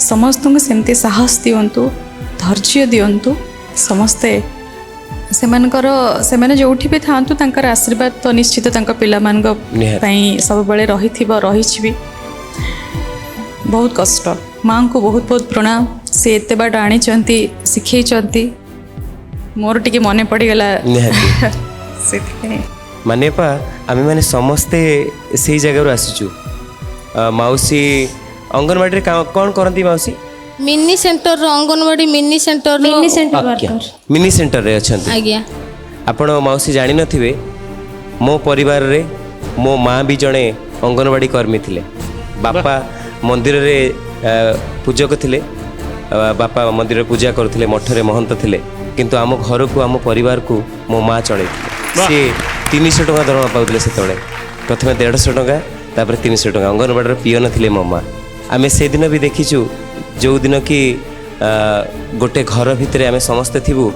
समस्त को सेमती साहस दिंतु धैर्य दिंतु समस्ते से जोठी भी था आशीर्वाद तो निश्चित पाई सब बड़े रही भी बहुत कष्ट माँ को बहुत बहुत प्रणाम से एत बाट आनी शिखई मोर टी मन पड़गला मानेपा आम मैंने समस्ते से जगह आसीचु मौसी अंगनवाड़ी कौन करती मौसी mini centre anganwadi mini centre mini centre रे अच्छा आपण मौसी जानी नथिबे मो परिवार रे मो माँ भी जड़े अंगनवाड़ी कर्मी थिले बापा मंदिर रे पूजक थिले बापा मंदिर रे पूजा करथिले मठ रे महंत थिले किंतु आम घर को आम परिवार को मो माँ चले सी 300 टका दरमा पाउले से प्रथम 150 टका तापर 300 टका अंगनवाड़ी पियन थिले मो माँ आम से दिन भी देखीचु जो दिन कि गोटे घर भितर आम समस्ते थिबु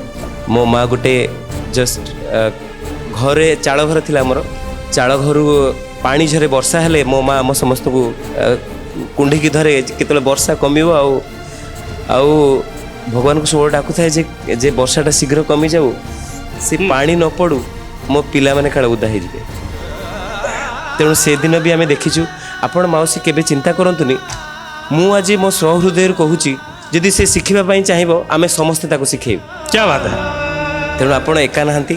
मो माँ गोटे जस्ट घरे चाल घर थिला मोर चाल घर पानी झरे वर्षा हेले मो माँ आम समस्त को कुंडी की धरे केतले वर्षा कमिबो आउ भगवान को सब डाकू थाए जे वर्षाटा शीघ्र कमी जाऊ से पानी न पड़ू मो पिला माने काले उदा हो जाए तेणु से दिन भी आम देखीचु आपण माउसी केबे चिंता करंतुनी मु आज मो सहृदय कहूँ जदि से शिखा चाहिए आम समस्ते ताको शिखेबू क्या बात है तेणु आपण एका नहांती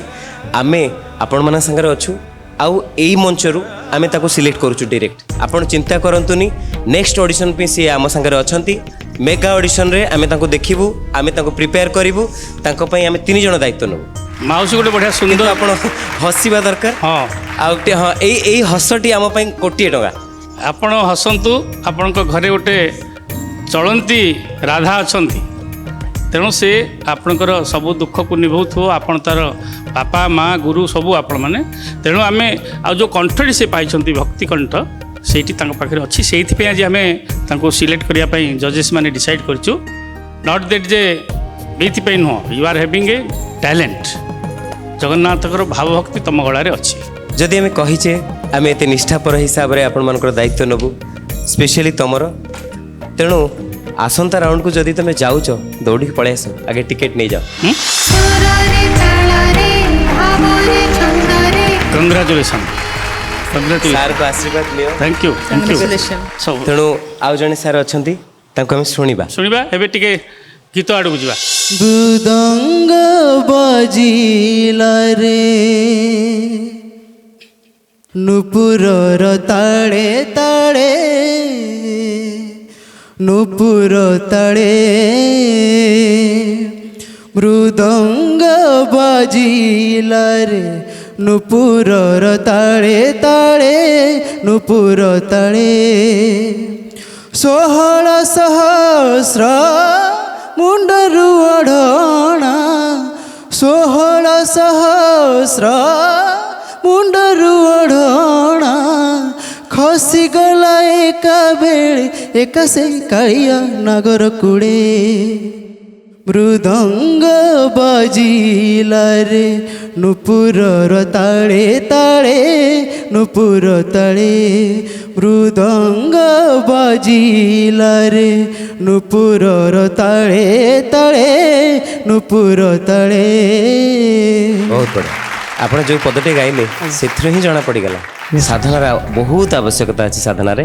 आमे आपण मन संगे अच्छु आउ एई मंचरू आमे ताको सिलेक्ट करूछु डायरेक्ट आपण चिंता करंतुनी नेक्स्ट ऑडिशन पे सी आम संगे अछंती मेगा ऑडिशन रे आमे ताको देखिबू आमे ताको प्रिपेयर करिवू ताको पई आमे 3 जण दायित्व नबू माउसी गोटे बढ़िया सुंदर आपण हसिबा दरकार हाँ आउ हाँ एई हसटी आम पई कोटी टका आपण हसंतु आपण घरे गोटे चलती राधा अच्छी तेणु से आपणकर सब दुख को निभाऊ आपण तार बापा माँ गुरु सबू आपण मैंने तेणु आम आ जो कंठटी से पाई भक्ति कंठ से पाखे अच्छी से आज आम सिलेक्ट करने जजेस मैंने डिसाइड करूँ नॉट दैट जे ये नुह you are having a talent जगन्नाथकर भावभक्ति तुम गलार अच्छी जदि आम कहीचे आम एत निष्ठापर हिसाब से आपण मान दायित्व नबू स्पेशली तुमर तेणु आसंता राउंड को जदि तुम जाऊच दौड़ी पलि आस आगे टिकेट नहीं जाओ कंग्राचुलेसन सार को आशीर्वाद लियो थैंक यू सब तेणु आउ जने सार अच्छी आम शुणा शुणा एवं टे गीत आड़ को जा मृदंग बजिला रे नुपुरर ताड़े ताड़े नुपुर ताड़े मृदंग बजिला रे नुपुरर ताड़े ताड़े नुपुर ताड़े 16 सहस्र मुंडरू ओढ़णा 16 सहस्र मुंडरू ओढ़णा खसीगला एका बेले एका से कालिया नगर कूड़े मृदंग बजिला रे नुपुरर ताड़े ताड़े नुपुर ताड़े मृदंग बजिला रे नुपुरर ताड़े ताड़े नुपुर ताड़े बहुत बढ़िया आपण जो पदटे गाइले से ही जना पड़गला साधनार बहुत आवश्यकता अच्छी साधनार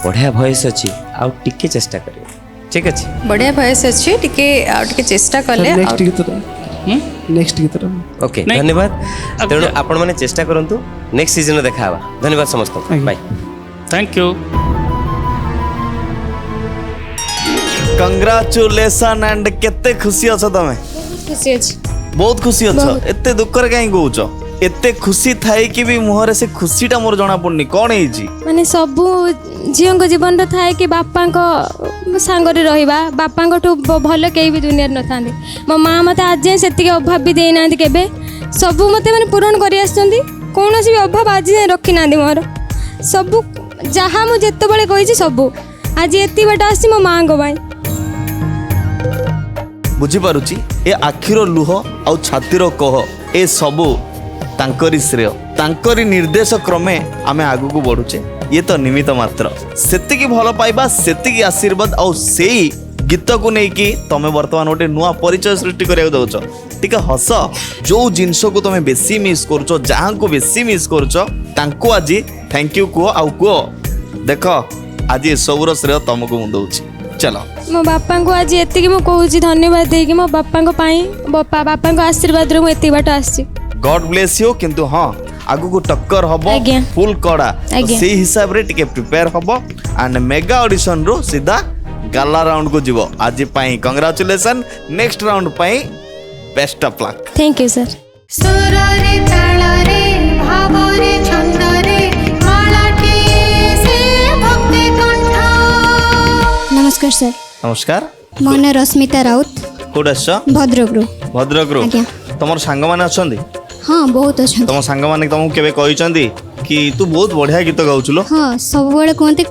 बढ़िया भयस अच्छी आउ टिके चेष्टा करिए ठीक अच्छे बढ़िया भयस अच्छी टिके चेष्टा कले नेक्स्ट गीत नेक्स्ट गीत ओके नहीं। धन्यवाद अब तेणु जा- आपण मैंने चेष्टा करंतु नेक्स्ट सीजन देखा हवा धन्यवाद समस्त bye thank you congratulation and केते खुशी अछ तमे खुशी अच्छी बहुत खुशी अछ एते दुखर काई कहउछ एते खुशी थाई कि भी मुहरे से खुशीटा मोर जଣା पड़नी कौन ହେଇଛି ମାନେ ସବୁ ଝିଅଙ୍କ ଜୀବନରେ ଥାଏ କି ବାପାଙ୍କ ସାଙ୍ଗରେ ରହିବା ବାପାଙ୍କଠୁ ଭଲ କେହି ବି ଦୁନିଆରେ ନଥାନ୍ତି ମୋ ମା ମୋତେ ଆଜି ଯାଏଁ ସେତିକି ଅଭାବ ବି ଦେଇନାହାନ୍ତି କେବେ ସବୁ ମୋତେ ମାନେ ପୂରଣ କରି ଆସିଛନ୍ତି କୌଣସି ବି ଅଭାବ ଆଜି ଯାଏଁ ରଖିନାହାନ୍ତି ମୋର ସବୁ ଯାହା ମୁଁ ଯେତେବେଳେ କହିଛି ସବୁ ଆଜି ଏତିକି ବାଟ ଆସିଛି ମୋ ମାଆଙ୍କ ପାଇଁ बुझी पारुची ए आखिर लुह आउ छातीर कह ए सबू तांकरी श्रेय तांकरी निर्देश क्रमे आमे आगु को बढ़ुचे ये तो निमित्त मात्र सेतिकी भल पाइबा सेतिकी आशीर्वाद आउ सेई गीत को नेकी तमे वर्तमान गोटे नुआ परिचय सृष्टि करिया दउछ टिके हस जो जिंस को तमे बेसी मिस करछो जहां को बेसी मिस करछो तांको आजी थैंक यू को आउ को देख आज ए सबुर श्रेय तुमको मु दउछि चलो ମୋ ବାପାଙ୍କୁ ଆଜି ଏତିକି ମୁଁ କହୁଛି ଧନ୍ୟବାଦ ଦେଇକି ମୋ ବାପାଙ୍କ ପାଇଁ ବାପାଙ୍କ ଆଶୀର୍ବାଦରୁ ମୁଁ ଏତିକି ବାଟ ଆସିଛି गॉड ब्लेस यू किंतु हाँ आगु को टक्कर हबो आज्ञा। फुल कड़ा आज्ञा। से हिसाब रे टिके प्रिपेयर हबो एंड मेगा ऑडिशन रो सीधा गाला राउंड को जीवो आज पाई कांग्रेचुलेशन नेक्स्ट राउंड पाई best of luck thank you sir सुररे तालरे भावरे छंदरे मालाटिए से भक्ति कंठ नमस्कार सर नमस्कार ମୋ ନାଁ ରଶ୍ମିତା ରାଉତ कोड आछ ଭଦ୍ରକରୁ भद्रक रो आज्ञा। तमर सांग माने अछंदी ହଁ ବହୁତ ଅଛନ୍ତି तम सांग माने तुमको केबे कहिचंदी कि तू बहुत बढ़िया गीत गाउछलो ହଁ ସବୁବେଳେ କୁହନ୍ତି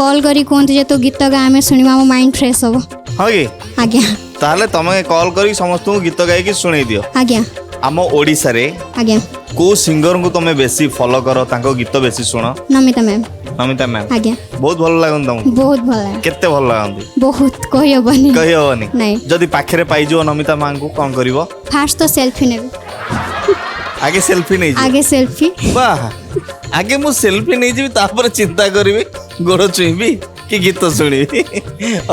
କଲ୍ କରି କୁହନ୍ତି ଯେ ତୁ ଗୀତ ଗା ଆମେ ଶୁଣିବା ଆମ ମାଇଣ୍ଡ ଫ୍ରେଶ୍ ହେବ हां कि ଆଜ୍ଞା ताहले तमे कॉल करी समस्त को गीत गाई कि सुनै दियो ଆଜ୍ଞା आम ओडिसा रे ଆଜ୍ଞା को सिंगर को तमे बेसी फॉलो करो तांको गीत बेसी सुनो ନମିତା ମ୍ୟାମ୍ नमिता मैम ଆଜ୍ଞା बहुत भल लागन तुमको ବହୁତ ଭଲ ଲାଗେ केते भल लागंदी ବହୁତ କହିହେବନି कहि हबनी ନାଇଁ जदि पाखरे पाई जो नमिता मां को कोन करिवो ଫାଷ୍ଟ ତ ସେଲ୍ଫି ନେବି आगे सेल्फी नहीं जी ଆଗେ ସେଲ୍ଫି वाह आगे मु सेल्फी नहीं जी तापर चिंता करबी गोड़ छुईबी कि गीत सुनिबी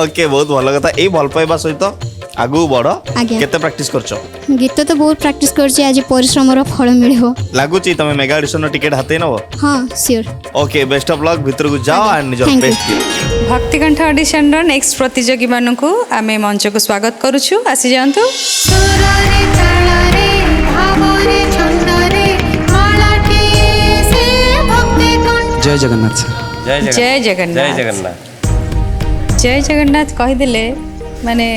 ओके बहुत भल कथा ए भल पाइबा सहित आगु बड़ आज्ञा। केते प्रैक्टिस करछो ଗୀତ ତ ବହୁତ ପ୍ରାକ୍ଟିସ୍ କରିଛି ଆଜି ପରିଶ୍ରମର ଫଳ ମିଳିବ लागुची तमे मेगा ऑडिशन नो टिकट हाते नबो ହଁ sure okay best of luck भीतर को जाओ एंड निजर Thank you. Best Bhaktikantha audition next प्रतियोगी मानू आम मंच को स्वागत करुछु आसी जातु सुररे तालरे भावरे छंदरे मालाटिए से भक्ति कंठ जय जगन्नाथ सर जय जगन्नाथ जय जगन्नाथ जय जगन्नाथ कहीदेले माने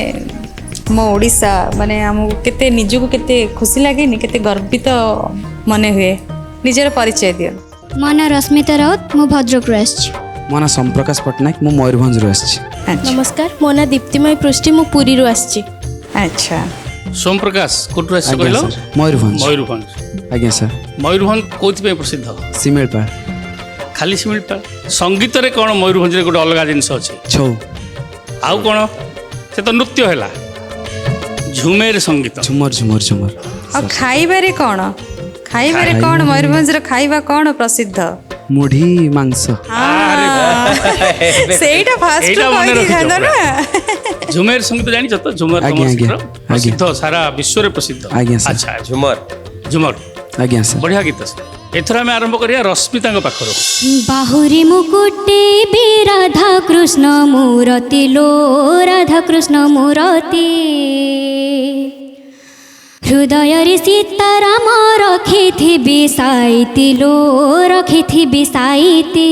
मो ओडिशा माने आमको केते निजको केते खुशी लागेनी केते गर्वित मने हुए निजर परिचय दियो ମୋ ନାଁ ରଶ୍ମିତା ରାଉତ ମୁଁ ଭଦ୍ରକରୁ ଆସିଛି ମୋ ନାଁ ସମ୍ପ୍ରକାଶ ପଟ୍ଟନାୟକ ମୁଁ ମୟୂରଭଞ୍ଜରୁ ଆସିଛି अच्छा ନମସ୍କାର ମୋ ନାଁ ଦୀପ୍ତିମୟୀ ପୃଷ୍ଟି ମୁଁ ପୁରୀରୁ ଆସିଛି अच्छा सोम प्रकाश कोटू आस ଆଜ୍ଞା कहल ସାର୍ ମୟୂରଭଞ୍ଜ मयूरभंज ଆଜ୍ଞା ସାର୍ मयूरभंज कौन प्रसिद्ध ଶିମିଳିପାଳ खाली शिमिलपाल संगीत रे कौन मयूरभंज रे गोटे अलग जिनस अच्छे ଛଉ आउ कौन से तो नृत्य है झुमेर संगीत ଝୁମର ଝୁମର ଝୁମର और खाइबारे कौन खाइबारे कौन मयूरभंज रो खाइबा कौन प्रसिद्ध ମୁଢ଼ି ମାଂସ ସେଇଟା ଫାଷ୍ଟ ଏଇଟା ମନେ କହି ରଖିଛ ଦେଇଥାନ୍ତ ନା झुमेर संगीत जानी तो झुमर आज्ञा, तमर आज्ञा, प्रसिद्ध सारा विश्व रे प्रसिद्ध आज्ञा सर। अच्छा झुमर झुमर ଆଜ୍ଞା ସାର୍ बढ़िया गीत एथर आम आरंभ करिया रश्मिता पाखर ବାହୁରି ମୁକୁଟେ ବି ରାଧା କୃଷ୍ଣ ମୂରତି ଲୋ ରାଧା କୃଷ୍ଣ ମୂରତି ହୃଦୟରେ ସୀତାରାମ ରଖିଥିବି ସାଇତି ଲୋ ରଖିଥିବି ସାଇତି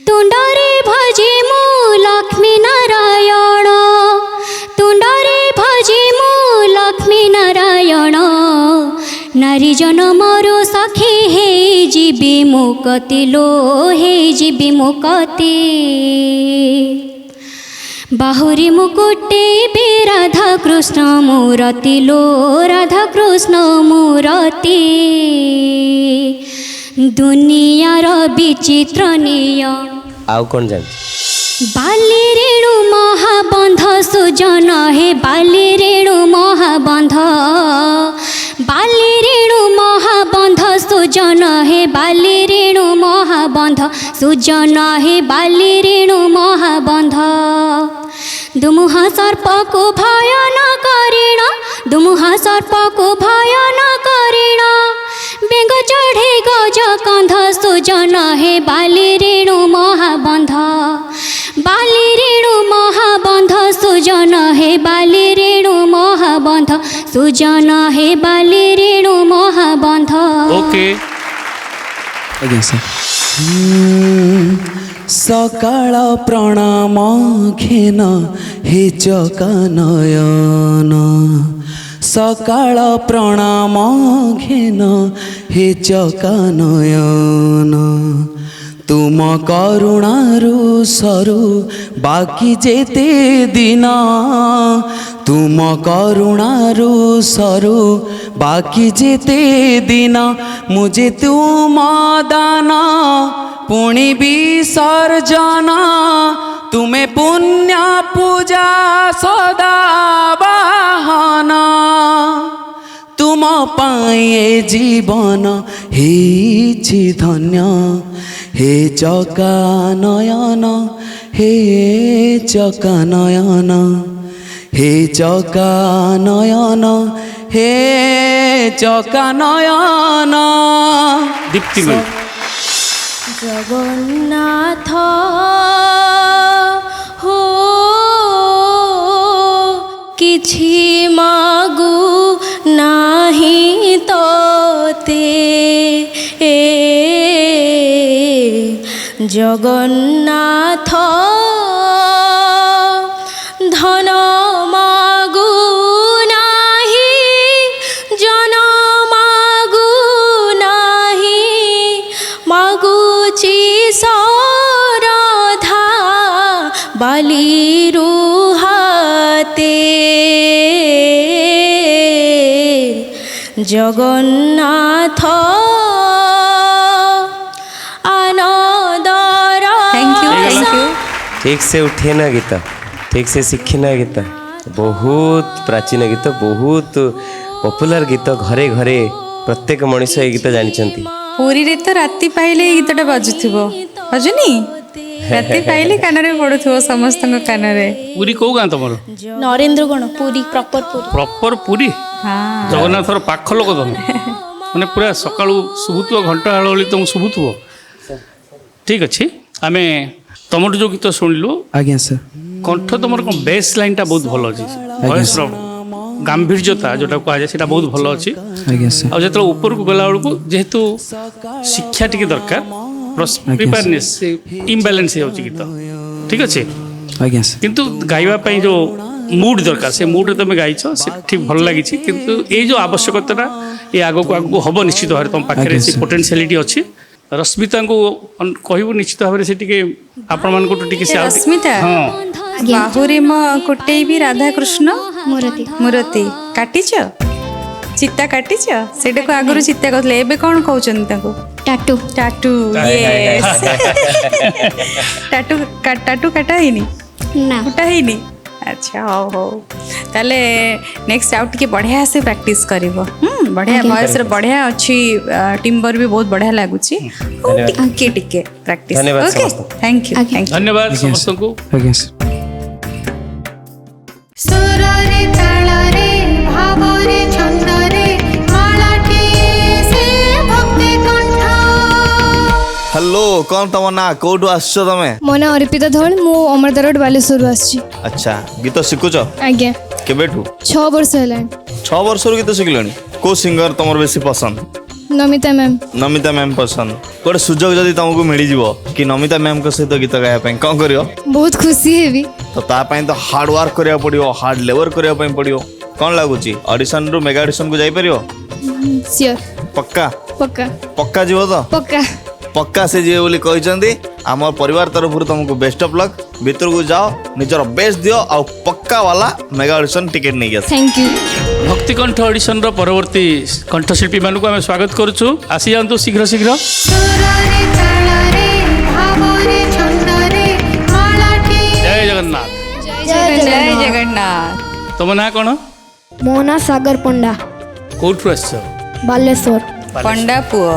ତୁଣ୍ଡରେ ଭଜି ମୁଁ ଲକ୍ଷ୍ମୀ ନାରାୟଣ ତୁଣ୍ଡରେ ଭଜି ମୁଁ ଲକ୍ଷ୍ମୀ ନାରାୟଣ ନାରୀ ଜନମରୁ ସଖୀ ହେଇଯିବି ମୁକତି ଲୋ ହେଇଯିବି ମୁକତି ବାହୁରି ମୁକୁଟେ ବି ରାଧା କୃଷ୍ଣ ମୂରତି ଲୋ ରାଧା କୃଷ୍ଣ ମୂରତି ଦୁନିଆର ବିଚିତ୍ର ନିୟମ आउ कौन जान बाली रेणु महाबंध सुजन हे बाली रेणु महाबंध बाली रेणु महाबंध सुजन हे बाली रेणु ମହାବନ୍ଧ ସୁଜନ ହେ ବାଲି ରେଣୁ ମହାବନ୍ଧ ଦୁମୁହା ସର୍ପକୁ ଭୟ ନ କରିଣ ଦୁମୁହା ସର୍ପକୁ ଭୟ ନ କରିଣ ବେଙ୍ଗ ଚଢ଼େ ଗଜ କନ୍ଧ ସୁଜନ ହେ ବାଲି ରେଣୁ ମହାବନ୍ଧ ବାଲି ରେଣୁ ମହାବନ୍ଧ ସୁଜନ ହେ ବାଲି ରେଣୁ ମହାବନ୍ଧ ସୁଜନ ହେ ବାଲି ରେଣୁ ମହାବନ୍ଧ। ओके ଆଜ୍ଞା ସାର୍। ସକାଳ ପ୍ରଣାମ ଘେନ ହେ ଚକାନୟନ ସକାଳ ପ୍ରଣାମ ଘେନ ହେ ଚକାନୟନ ତୁମ କରୁଣାରୁ ସରୁ ବାକି ଯେତେ ଦିନ ତୁମ କରୁଣାରୁ ସରୁ ବାକି ଯେତେ ଦିନ ମୁଁ ଯେ ତୁମ ଦାନ ପୁଣି ବିସର୍ଜନ ତୁମେ ପୁଣ୍ୟ ପୂଜା ସଦା ବାହନ ତୁମ ପାଇଁ ଏ ଜୀବନ ହେଇଛି ଧନ୍ୟ ହେ ଚକାନୟନ ହେ ଚକାନୟନ ହେ ଚକାନୟନ ହେ ଚକାନୟନ। दीप्तिमय জগন্নাথ হো କିଛି ମାଗୁ ନାହିଁ ତୋତେ ଜଗନ୍ନାଥ ଧନ ମାଗୁ ନାହିଁ ଜନ ମାଗୁ ନାହିଁ ମାଗୁଛି ସରଧା ବାଲିରୁ ହାତେ ଜଗନ୍ନାଥ ଆନନ୍ଦର थैंक यू ठीक से उठे ना गीत ठीक से सीखी ना गीत बहुत प्राचीन गीत बहुत पॉपुलर गीत घरे घरे प्रत्येक मनीष ये गीत जानी ପୁରୀ ରେ ତ ରାତି ପାଇଲେ ଏଇ ଗୀତଟା ବାଜୁଥିବ ବାଜୁନି ରାତି ପାଇଲେ କାନରେ ପଡୁଥିବ ସମସ୍ତଙ୍କ କାନରେ। ପୁରୀ କୋଉ ଗାଁ ତମର? ନରେନ୍ଦ୍ର ଗଣ ପୁରୀ ପ୍ରପର ପୁରୀ ପ୍ରପର ପୁରୀ ଜଗନ୍ନାଥର ପାଖ ଲୋକ ତମେ ମାନେ ପୁରା ସକାଳୁ ଶୁଭୁଥିବ ଘଣ୍ଟା ଆଳଳି ତମକୁ ଶୁଭୁଥିବ। ଠିକ୍ ଅଛି ଆମେ ତମଠୁ ଯେଉଁ ଗୀତ ଶୁଣିଲୁ ଆଜ୍ଞା ସାର୍। କଣ୍ଠ ତମର କ'ଣ ବେସ୍ ଲାଇନ୍ଟା ବହୁତ ଭଲ ଅଛି ଭଏସ୍ର ଗାମ୍ଭୀର୍ଯ୍ୟତା ଯେଉଁଟା କୁହାଯାଏ ସେଇଟା ବହୁତ ଭଲ ଅଛି। ଆଜ୍ଞା ସାର୍। ଆଉ ଯେତେବେଳେ ଉପରକୁ ଗଲାବେଳକୁ ଯେହେତୁ ଶିକ୍ଷା ଟିକେ ଦରକାର ପ୍ରିପାରନେସ୍ ଇମ୍ବାଲାନ୍ସ ହେଇଯାଉଛି ଗୀତ ଠିକ୍ ଅଛି ଆଜ୍ଞା ସାର୍। କିନ୍ତୁ ଗାଇବା ପାଇଁ ଯେଉଁ ମୁଡ୍ ଦରକାର ସେ ମୁଡ୍ରେ ତମେ ଗାଇଛ ସେ ଠିକ୍ ଭଲ ଲାଗିଛି କିନ୍ତୁ ଏଇ ଯେଉଁ ଆବଶ୍ୟକତାଟା ଏ ଆଗକୁ ଆଗକୁ ହେବ ନିଶ୍ଚିତ ଭାବରେ ତମ ପାଖରେ ସେ ପୋଟେନ୍ସିଆଲିଟି ଅଛି। ରଶ୍ମିତାଙ୍କୁ କହିବୁ ନିଶ୍ଚିତ ଭାବରେ ସେ ଟିକେ ଆପଣମାନଙ୍କଠୁ ଟିକେ ସେ ରଶ୍ମିତା ହଁ ବାହୁରେ ମ କୋଟେଇବି ରାଧାକୃଷ୍ଣ ମୂରତି କାଟିଛ ଚିତା କାଟିଛ ସେଇଟାକୁ ଆଗରୁ ଚିତା କହୁଥିଲେ ଏବେ କ'ଣ କହୁଛନ୍ତି ତାଙ୍କୁ? ଟାଟୁ ଟାଟୁ ଟାଟୁ ଟାଟୁ କାଟା ହେଇନି ନା କଟା ହେଇନି ଆଚ୍ଛା ହଉ ହଉ ତାହେଲେ ନେକ୍ସଟ ଆଉ ଟିକେ ବଢ଼ିଆ ସେ ପ୍ରାକ୍ଟିସ୍ କରିବ ବଢ଼ିଆ ଭଏସ୍ରେ ବଢ଼ିଆ ଅଛି ଟିମ୍ବର ବି ବହୁତ ବଢ଼ିଆ ଲାଗୁଛି ଟିକେ ଟିକେ ପ୍ରାକ୍ଟିସ୍ ଧନ୍ୟବାଦ ଓକେ ସମସ୍ତଙ୍କୁ। ଥ୍ୟାଙ୍କ ୟୁ ଧନ୍ୟବାଦ ସମସ୍ତଙ୍କୁ। ଆଜ୍ଞା ସାର୍। ସୁରରେ ତାଳରେ ଭାବରେ ଛନ୍ଦରେ ମାଳାଟିଏ ସେ ଭକ୍ତି କଣ୍ଠ। ହ୍ୟାଲୋ କ'ଣ ତମ ନାଁ କୋଉଠୁ ଆସିଛ ତମେ? ମୋ ନାଁ ଅର୍ପିତା ଧଳ ମୁଁ ଅମରଦରଡ଼ ବାଲେଶ୍ୱରରୁ ଆସିଛି। ଆଚ୍ଛା ଗୀତ ଶିଖୁଛ ଆଜ୍ଞା କେବେଠୁ? 6 ବର୍ଷ ହେଲାଣି। 6 ବର୍ଷରୁ ଗୀତ ଶିଖିଲଣି। କୋଉ ସିଙ୍ଗର ତମର ବେଶୀ ପସନ୍ଦ? ନମିତା ମ୍ୟାମ୍। ନମିତା ମ୍ୟାମ୍ ପସନ୍ଦ। ଗୋଟେ ସୁଯୋଗ ଯଦି ତମକୁ ମିଳିଯିବ କି ନମିତା ମ୍ୟାମ୍ଙ୍କ ସହିତ ଗୀତ ଗାଇବା ପାଇଁ କ'ଣ କରିବ? ବହୁତ ଖୁସି ହେବି। ତ ତା ପାଇଁ ତ ହାର୍ଡ ୱାର୍କ କରିବାକୁ ପଡ଼ିବ ହାର୍ଡ ଲେବର କରିବା ପାଇଁ ପଡ଼ିବ। କ'ଣ ଲାଗୁଛି ଅଡିସନରୁ ମେଗା ଅଡିସନକୁ ଯାଇପାରିବ? ସିଓର ପକ୍କା ପକ୍କା ପକ୍କା ଯିବ ତ? ପକ୍କା ପକ୍କା ସେ ଯିବେ ବୋଲି କହିଛନ୍ତି। ଆମ ପରିବାର ତରଫରୁ ତମକୁ ବେଷ୍ଟ ଅଫ୍ ଲକ୍। ଭିତରକୁ ଯାଅ ନିଜର ବେଷ୍ଟ ଦିଅ ଆଉ ପକ୍କା ବାଲା ମେଗା ଅଡିସନ ଟିକେଟ୍ ନେଇକି ଆସ। Thank you. ଭକ୍ତିକଣ୍ଠ ଅଡିସନର ପରବର୍ତ୍ତୀ କଣ୍ଠଶିଳ୍ପୀମାନଙ୍କୁ ଆମେ ସ୍ୱାଗତ କରୁଛୁ। ଆସିଯାଆନ୍ତୁ ଶୀଘ୍ର ଶୀଘ୍ର। ସୁରରେ ତାଳରେ ଭାବରେ ଛନ୍ଦରେ ମାଳାଟିଏ। ଜୟ ଜଗନ୍ନାଥ। ଜୟ ଜଗନ୍ନାଥ। ତମ ନାଁ କ'ଣ? ମୋ ନାଁ ସାଗର ପଣ୍ଡା କୋଉଠୁ ଆସିଛ? ବାଲେଶ୍ୱର। ପଣ୍ଡା ପୁଅ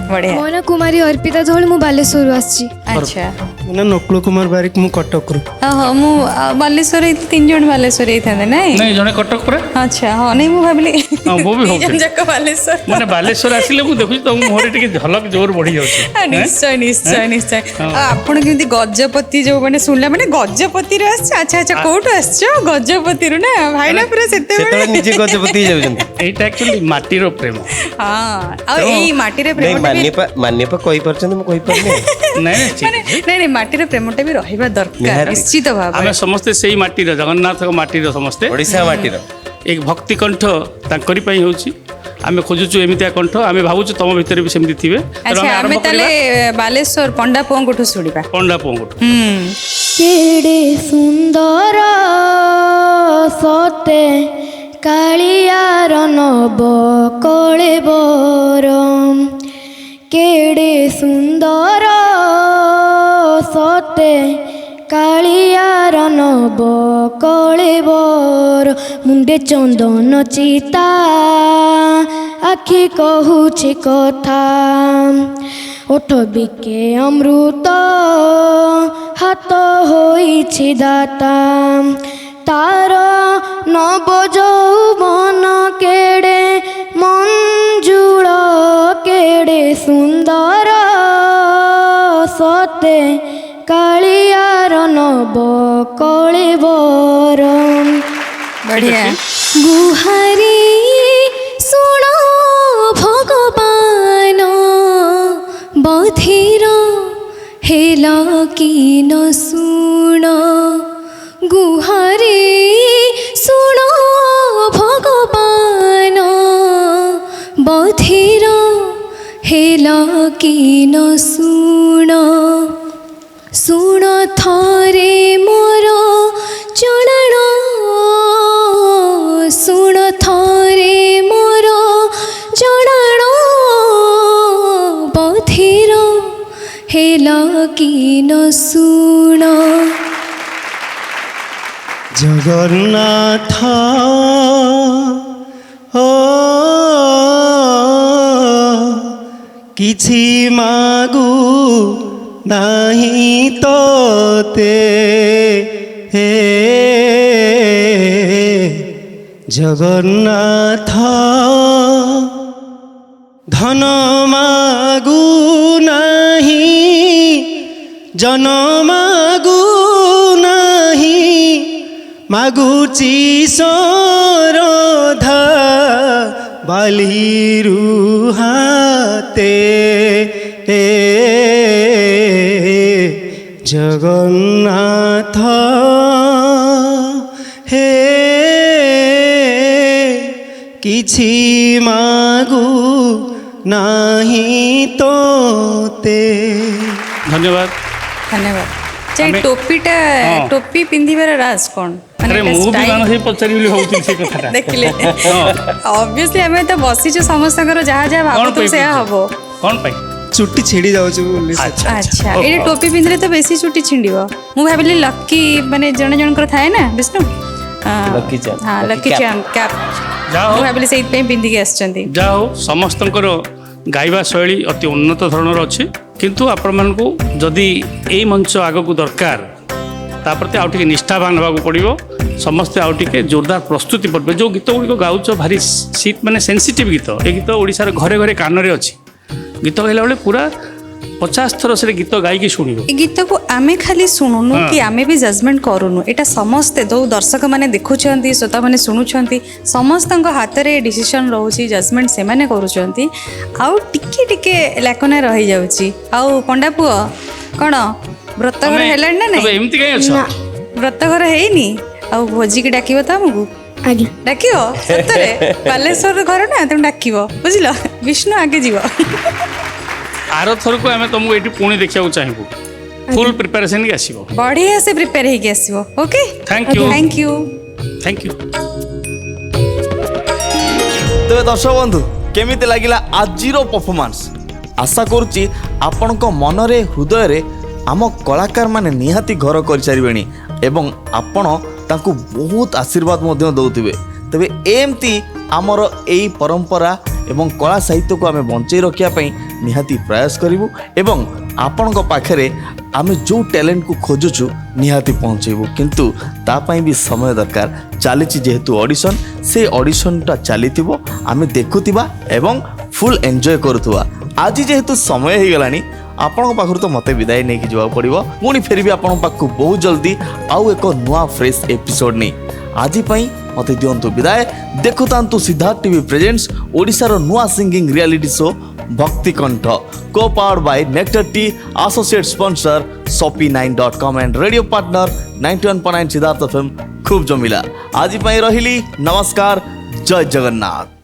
ବଢିଆ ମୋ ନାଁ କୁମାରୀ ଅର୍ପିତା ଧୋଳ, ମୁଁ ବାଲେଶ୍ୱରରୁ ଆସିଛି। ଆଚ୍ଛା ମୋ ନାଁ ନକୁଳ କୁମାର ବାରିକ, ମୁଁ କଟକରୁ। ଓହୋ ମୁଁ ବାଲେଶ୍ୱର 3 ଜଣ ବାଲେଶ୍ୱର ହେଇଥାନ୍ତେ ନାଇଁ? ନାଇଁ ଜଣେ କଟକ ପରା। ଆଚ୍ଛା ହଁ ନାଇଁ ମୁଁ ଭାବିଲି ହଁ, ମୁଁ ବି ଭାବୁଥିଲି। ଯାକ ବାଲେଶ୍ୱର ମାନେ ବାଲେଶ୍ୱର ଆସିଲେ ମୁଁ ଦେଖୁଛି ତମ ମୁହଁରେ ଟିକେ ଝଲକ ଜୋର ବଢି ଯାଉଛି। ନିଶ୍ଚୟ ନିଶ୍ଚୟ ନିଶ୍ଚୟ। ଆଉ ଆପଣ କେମିତି ଗଜପତି ଯୋଉ ମାନେ ଶୁଣିଲା ମାନେ ଗଜପତିରୁ ଆସିଛ? ଆଚ୍ଛା ଆଚ୍ଛା କୋଉଠୁ ଆସିଛ? ଗଜପତିରୁ ନା ଭାଇନା ପୁରା ସେତେବେଳେ ନିଜେ ଗଜପତି ହେଇଯାଉଛନ୍ତି। ଏଇଟା ଆକ୍ଚୁଆଲି ମାଟିର ପ୍ରେମ। ହଁ ଆଉ ଏଇ ମାଟିରେ ନାଇଁ ପ୍ରେମଟା ବି ମାନ୍ୟପା କହିପାରୁଛନ୍ତି, ମୁଁ କହିପାରୁନି। ନାଇଁ ମାନେ ନାଇଁ ନାଇଁ ମାଟିର ପ୍ରେମଟା ବି ରହିବା ଦରକାର ନିହାତି। ନିଶ୍ଚିତ ଆମେ ଭାବରେ। ସମସ୍ତେ ସେଇ ମାଟିର, ଜଗନ୍ନାଥଙ୍କ ମାଟିର ସମସ୍ତେ। ଓଡ଼ିଶା ମାଟିର ଏ ଭକ୍ତି କଣ୍ଠ ତାଙ୍କରି ପାଇଁ ହେଉଛି। ଆମେ ଖୋଜୁଛୁ ଏମିତିଆ କଣ୍ଠ, ଆମେ ଭାବୁଛୁ ତମ ଭିତରେ ବି ସେମିତି ଥିବେ। ତେଣୁ ଆଚ୍ଛା ଆମେ ଆରମ୍ଭ ତାହେଲେ କରିବା ବାଲେଶ୍ୱର ପଣ୍ଡା ପୁଅଙ୍କଠୁ ଶୁଣିବା। ପଣ୍ଡା ପୁଅଙ୍କଠୁ। କେଡ଼େ ସୁନ୍ଦର ସତେ କାଳିଆର ନବ କଳେବର, କେଡ଼େ ସୁନ୍ଦର ସତେ କାଳିଆର ନବ କଳେବର, ମୁଣ୍ଡେ ଚନ୍ଦନ ଚିତା ଆଖି କହୁଛି କଥା, ଓଠ ବିକେ ଅମୃତ ହାତ ହୋଇଛି ଦାତା, ତାର ନବ ଯୌବନ କେଡ଼େ ମଞ୍ଜୁଳ, କେଡ଼େ ସୁନ୍ଦର ସତେ କାଳିଆର ନବ କଳେବର। ବଢିଆ ଗୁହାରି ଶୁଣ ଭଗବାନ, ବଧିର ହେଲ କି ନ ଶୁଣ, ଗୁହାରି ଶୁଣ ଭଗବାନ, ବଧିର ହେଲ କି ନ ଶୁଣ, ଶୁଣ ଥରେ ମୋର ଚଳଣ, ଶୁଣ ଥରେ ମୋର ଚଳଣ, ବଧିର ହେଲ କି ନ ଶୁଣ। ଜଗନ୍ନାଥ କିଛି ମାଗୁ ନାହିଁ ତୋତେ, ଜଗନ୍ନାଥ ଧନ ମାଗୁ ନାହିଁ, ଜନ ମାଗୁ ନାହିଁ, ମାଗୁଛି ସରଧା ବାଲିରୁ ହାତେ, ଜଗନ୍ନାଥ ହେ କିଛି ମାଗୁ ନାହିଁ ତୋତେ। ଧନ୍ୟବାଦ। ଧନ୍ୟବାଦ। ଯେ ଆମେ- ଟୋପିଟା ହଁ। ଟୋପି ପିନ୍ଧିବାର ରାଜ କ'ଣ? ମାନେ ଆରେ ଏଟା ମୁଁ ବି style- ମାନ ସେଇ ପଚାରି ବୋଲି ଭାବୁଥିଲି ସେ କଥାଟା। ଦେଖିଲେ ହଁ। ଅବଭିୟସଲି ଆମେ ତ ବସିଛୁ ସମସ୍ତଙ୍କର ଯାହା ଯାହା କ'ଣ ଭାବୁଥିବୁ ପାଇଁ ସେୟା ପିନ୍ଧିଛ? ହବ। କ'ଣ ପାଇଁ? ଚୁଟି ଛିଡ଼ି ଯାଉଛି ବୋଲି। ଆଚ୍ଛା ଆଚ୍ଛା ଓହୋ। ଏଇଠି ଟୋପି ପିନ୍ଧିଲେ ତ ବେଶୀ ଚୁଟି ଛିଣ୍ଡିବ। ମୁଁ ଭାବିଲି ଲକି ମାନେ ଜଣେ ଜଣଙ୍କର ଥାଏ ନା ବିଷ୍ଣୁ Lucky charm, ହଁ lucky ଲକି cap. ଚାମ୍ କ୍ୟାପ୍, ଯାହା ମୁଁ ହଉ ଭାବିଲି ସେଇଥିପାଇଁ ପିନ୍ଧିକି ଆସିଛନ୍ତି। ଯାହା ହଉ ସମସ୍ତଙ୍କର ଗାଇବା ଶୈଳୀ ଅତି ଉନ୍ନତ ଧରଣର ଅଛି, କିନ୍ତୁ ଆପଣମାନଙ୍କୁ ଯଦି ଏଇ ମଞ୍ଚ ଆଗକୁ ଦରକାର ତା ପ୍ରତି ଆଉ ଟିକେ ନିଷ୍ଠାବାନ ହେବାକୁ ପଡ଼ିବ। ସମସ୍ତେ ଆଉ ଟିକେ ଜୋରଦାର ପ୍ରସ୍ତୁତି ପଡ଼ିବେ। ଯେଉଁ ଗୀତ ଗୁଡ଼ିକ ଗାଉଛ ଭାରି ମାନେ ସେନ୍ସିଟିଭ୍ ଗୀତ, ଏ ଗୀତ ଓଡ଼ିଶାର ଘରେ ଘରେ କାନରେ ଅଛି। ଗୀତ ଗାଇଲା ବେଳେ ପୁରା 50 ଥର ସେ ଗୀତ ଗାଇକି ଶୁଣିବ। ଏ ଗୀତକୁ ଆମେ ଖାଲି ଶୁଣୁନୁ ହଁ। କି ଆମେ ବି ଜଜମେଣ୍ଟ କରୁନୁ, ଏଇଟା ସମସ୍ତେ ଯେଉଁ ଦର୍ଶକମାନେ ଦେଖୁଛନ୍ତି, ଶ୍ରୋତାମାନେ ଶୁଣୁଛନ୍ତି, ସମସ୍ତଙ୍କ ହାତରେ ଡିସିସନ୍ ରହୁଛି, ଜଜମେଣ୍ଟ ସେମାନେ କରୁଛନ୍ତି। ଆଉ ଟିକେ ଟିକେ ଲାକନା ରହିଯାଉଛି। ଆଉ ପଣ୍ଡା ପୁଅ କ'ଣ ବ୍ରତଘର ହେଲାଣି ନା ତମେ ନାଇଁ? ଏମିତି କାହିଁ ଅଛ? ବ୍ରତଘର ହେଇନି? ଆଉ ଭୋଜିକି ଡାକିବ ତ ଆମକୁ? ଆଜ୍ଞା ଡାକିବ ସତରେ? ବାଲେଶ୍ୱର ଘର ନା ତେଣୁ ଡାକିବ, ବୁଝିଲ? ବିଷ୍ଣୁ ଆଗେ ଯିବ। ଆର ଥରକୁ ଆମେ ତମକୁ ଏଇଠି ପୁଣି ଦେଖିବାକୁ ଚାହିଁବୁ। ଫୁଲ୍ ପ୍ରିପାରେସନ୍ କି ଆସିବ। ବଢ଼ିଆ ସେ ପ୍ରିପେୟାର ହେଇକି ଆସିବ। Okay Thank you. Thank you. Thank you. ତେବେ ଦର୍ଶକ ବନ୍ଧୁ କେମିତି ଲାଗିଲା ଆଜିର ପରଫର୍ମାନ୍ସ? ଆଶା କରୁଛି ଆପଣଙ୍କ ମନରେ ହୃଦୟରେ ଆମ କଳାକାରମାନେ ନିହାତି ଘର କରିସାରିବେଣି ଏବଂ ଆପଣ ତାଙ୍କୁ ବହୁତ ଆଶୀର୍ବାଦ ମଧ୍ୟ ଦେଉଥିବେ। ତେବେ ଏମିତି ଆମର ଏଇ ପରମ୍ପରା ଏବଂ କଳା ସାହିତ୍ୟକୁ ଆମେ ବଞ୍ଚେଇ ରଖିବା ପାଇଁ निहाती प्रयास करूँ एवं आपण पाखे आम जो टैलेंट को खोजुचु निहाती पहुँचेबू किंतु तापाई भी समय दरकार चली जेहेतु ऑडिशन से ऑडिशनटा चली आम देखुवा एवं फुल एंजॉय करुवा आज जेहेतु समय हो गलानी आपण पाखर तो मते विदाय नहीं कि जावाक पड़िबो पुणी फेर भी आपण पाखु बहुत जल्दी आउ एक नुआ फ्रेश एपिसोड नहीं आज पई मते दियंतु विदाय देखुतांतु सिद्धार्थ टीवी प्रेजेंट्स ओडिशार नुआ सिंगिंग रियलिटी शो भक्ति कंठ को powered by nectar T associate sponsor shopee9.com and radio partner 91.9 Siddharth FM खूब जमिला आज पई रहिली नमस्कार जय जगन्नाथ।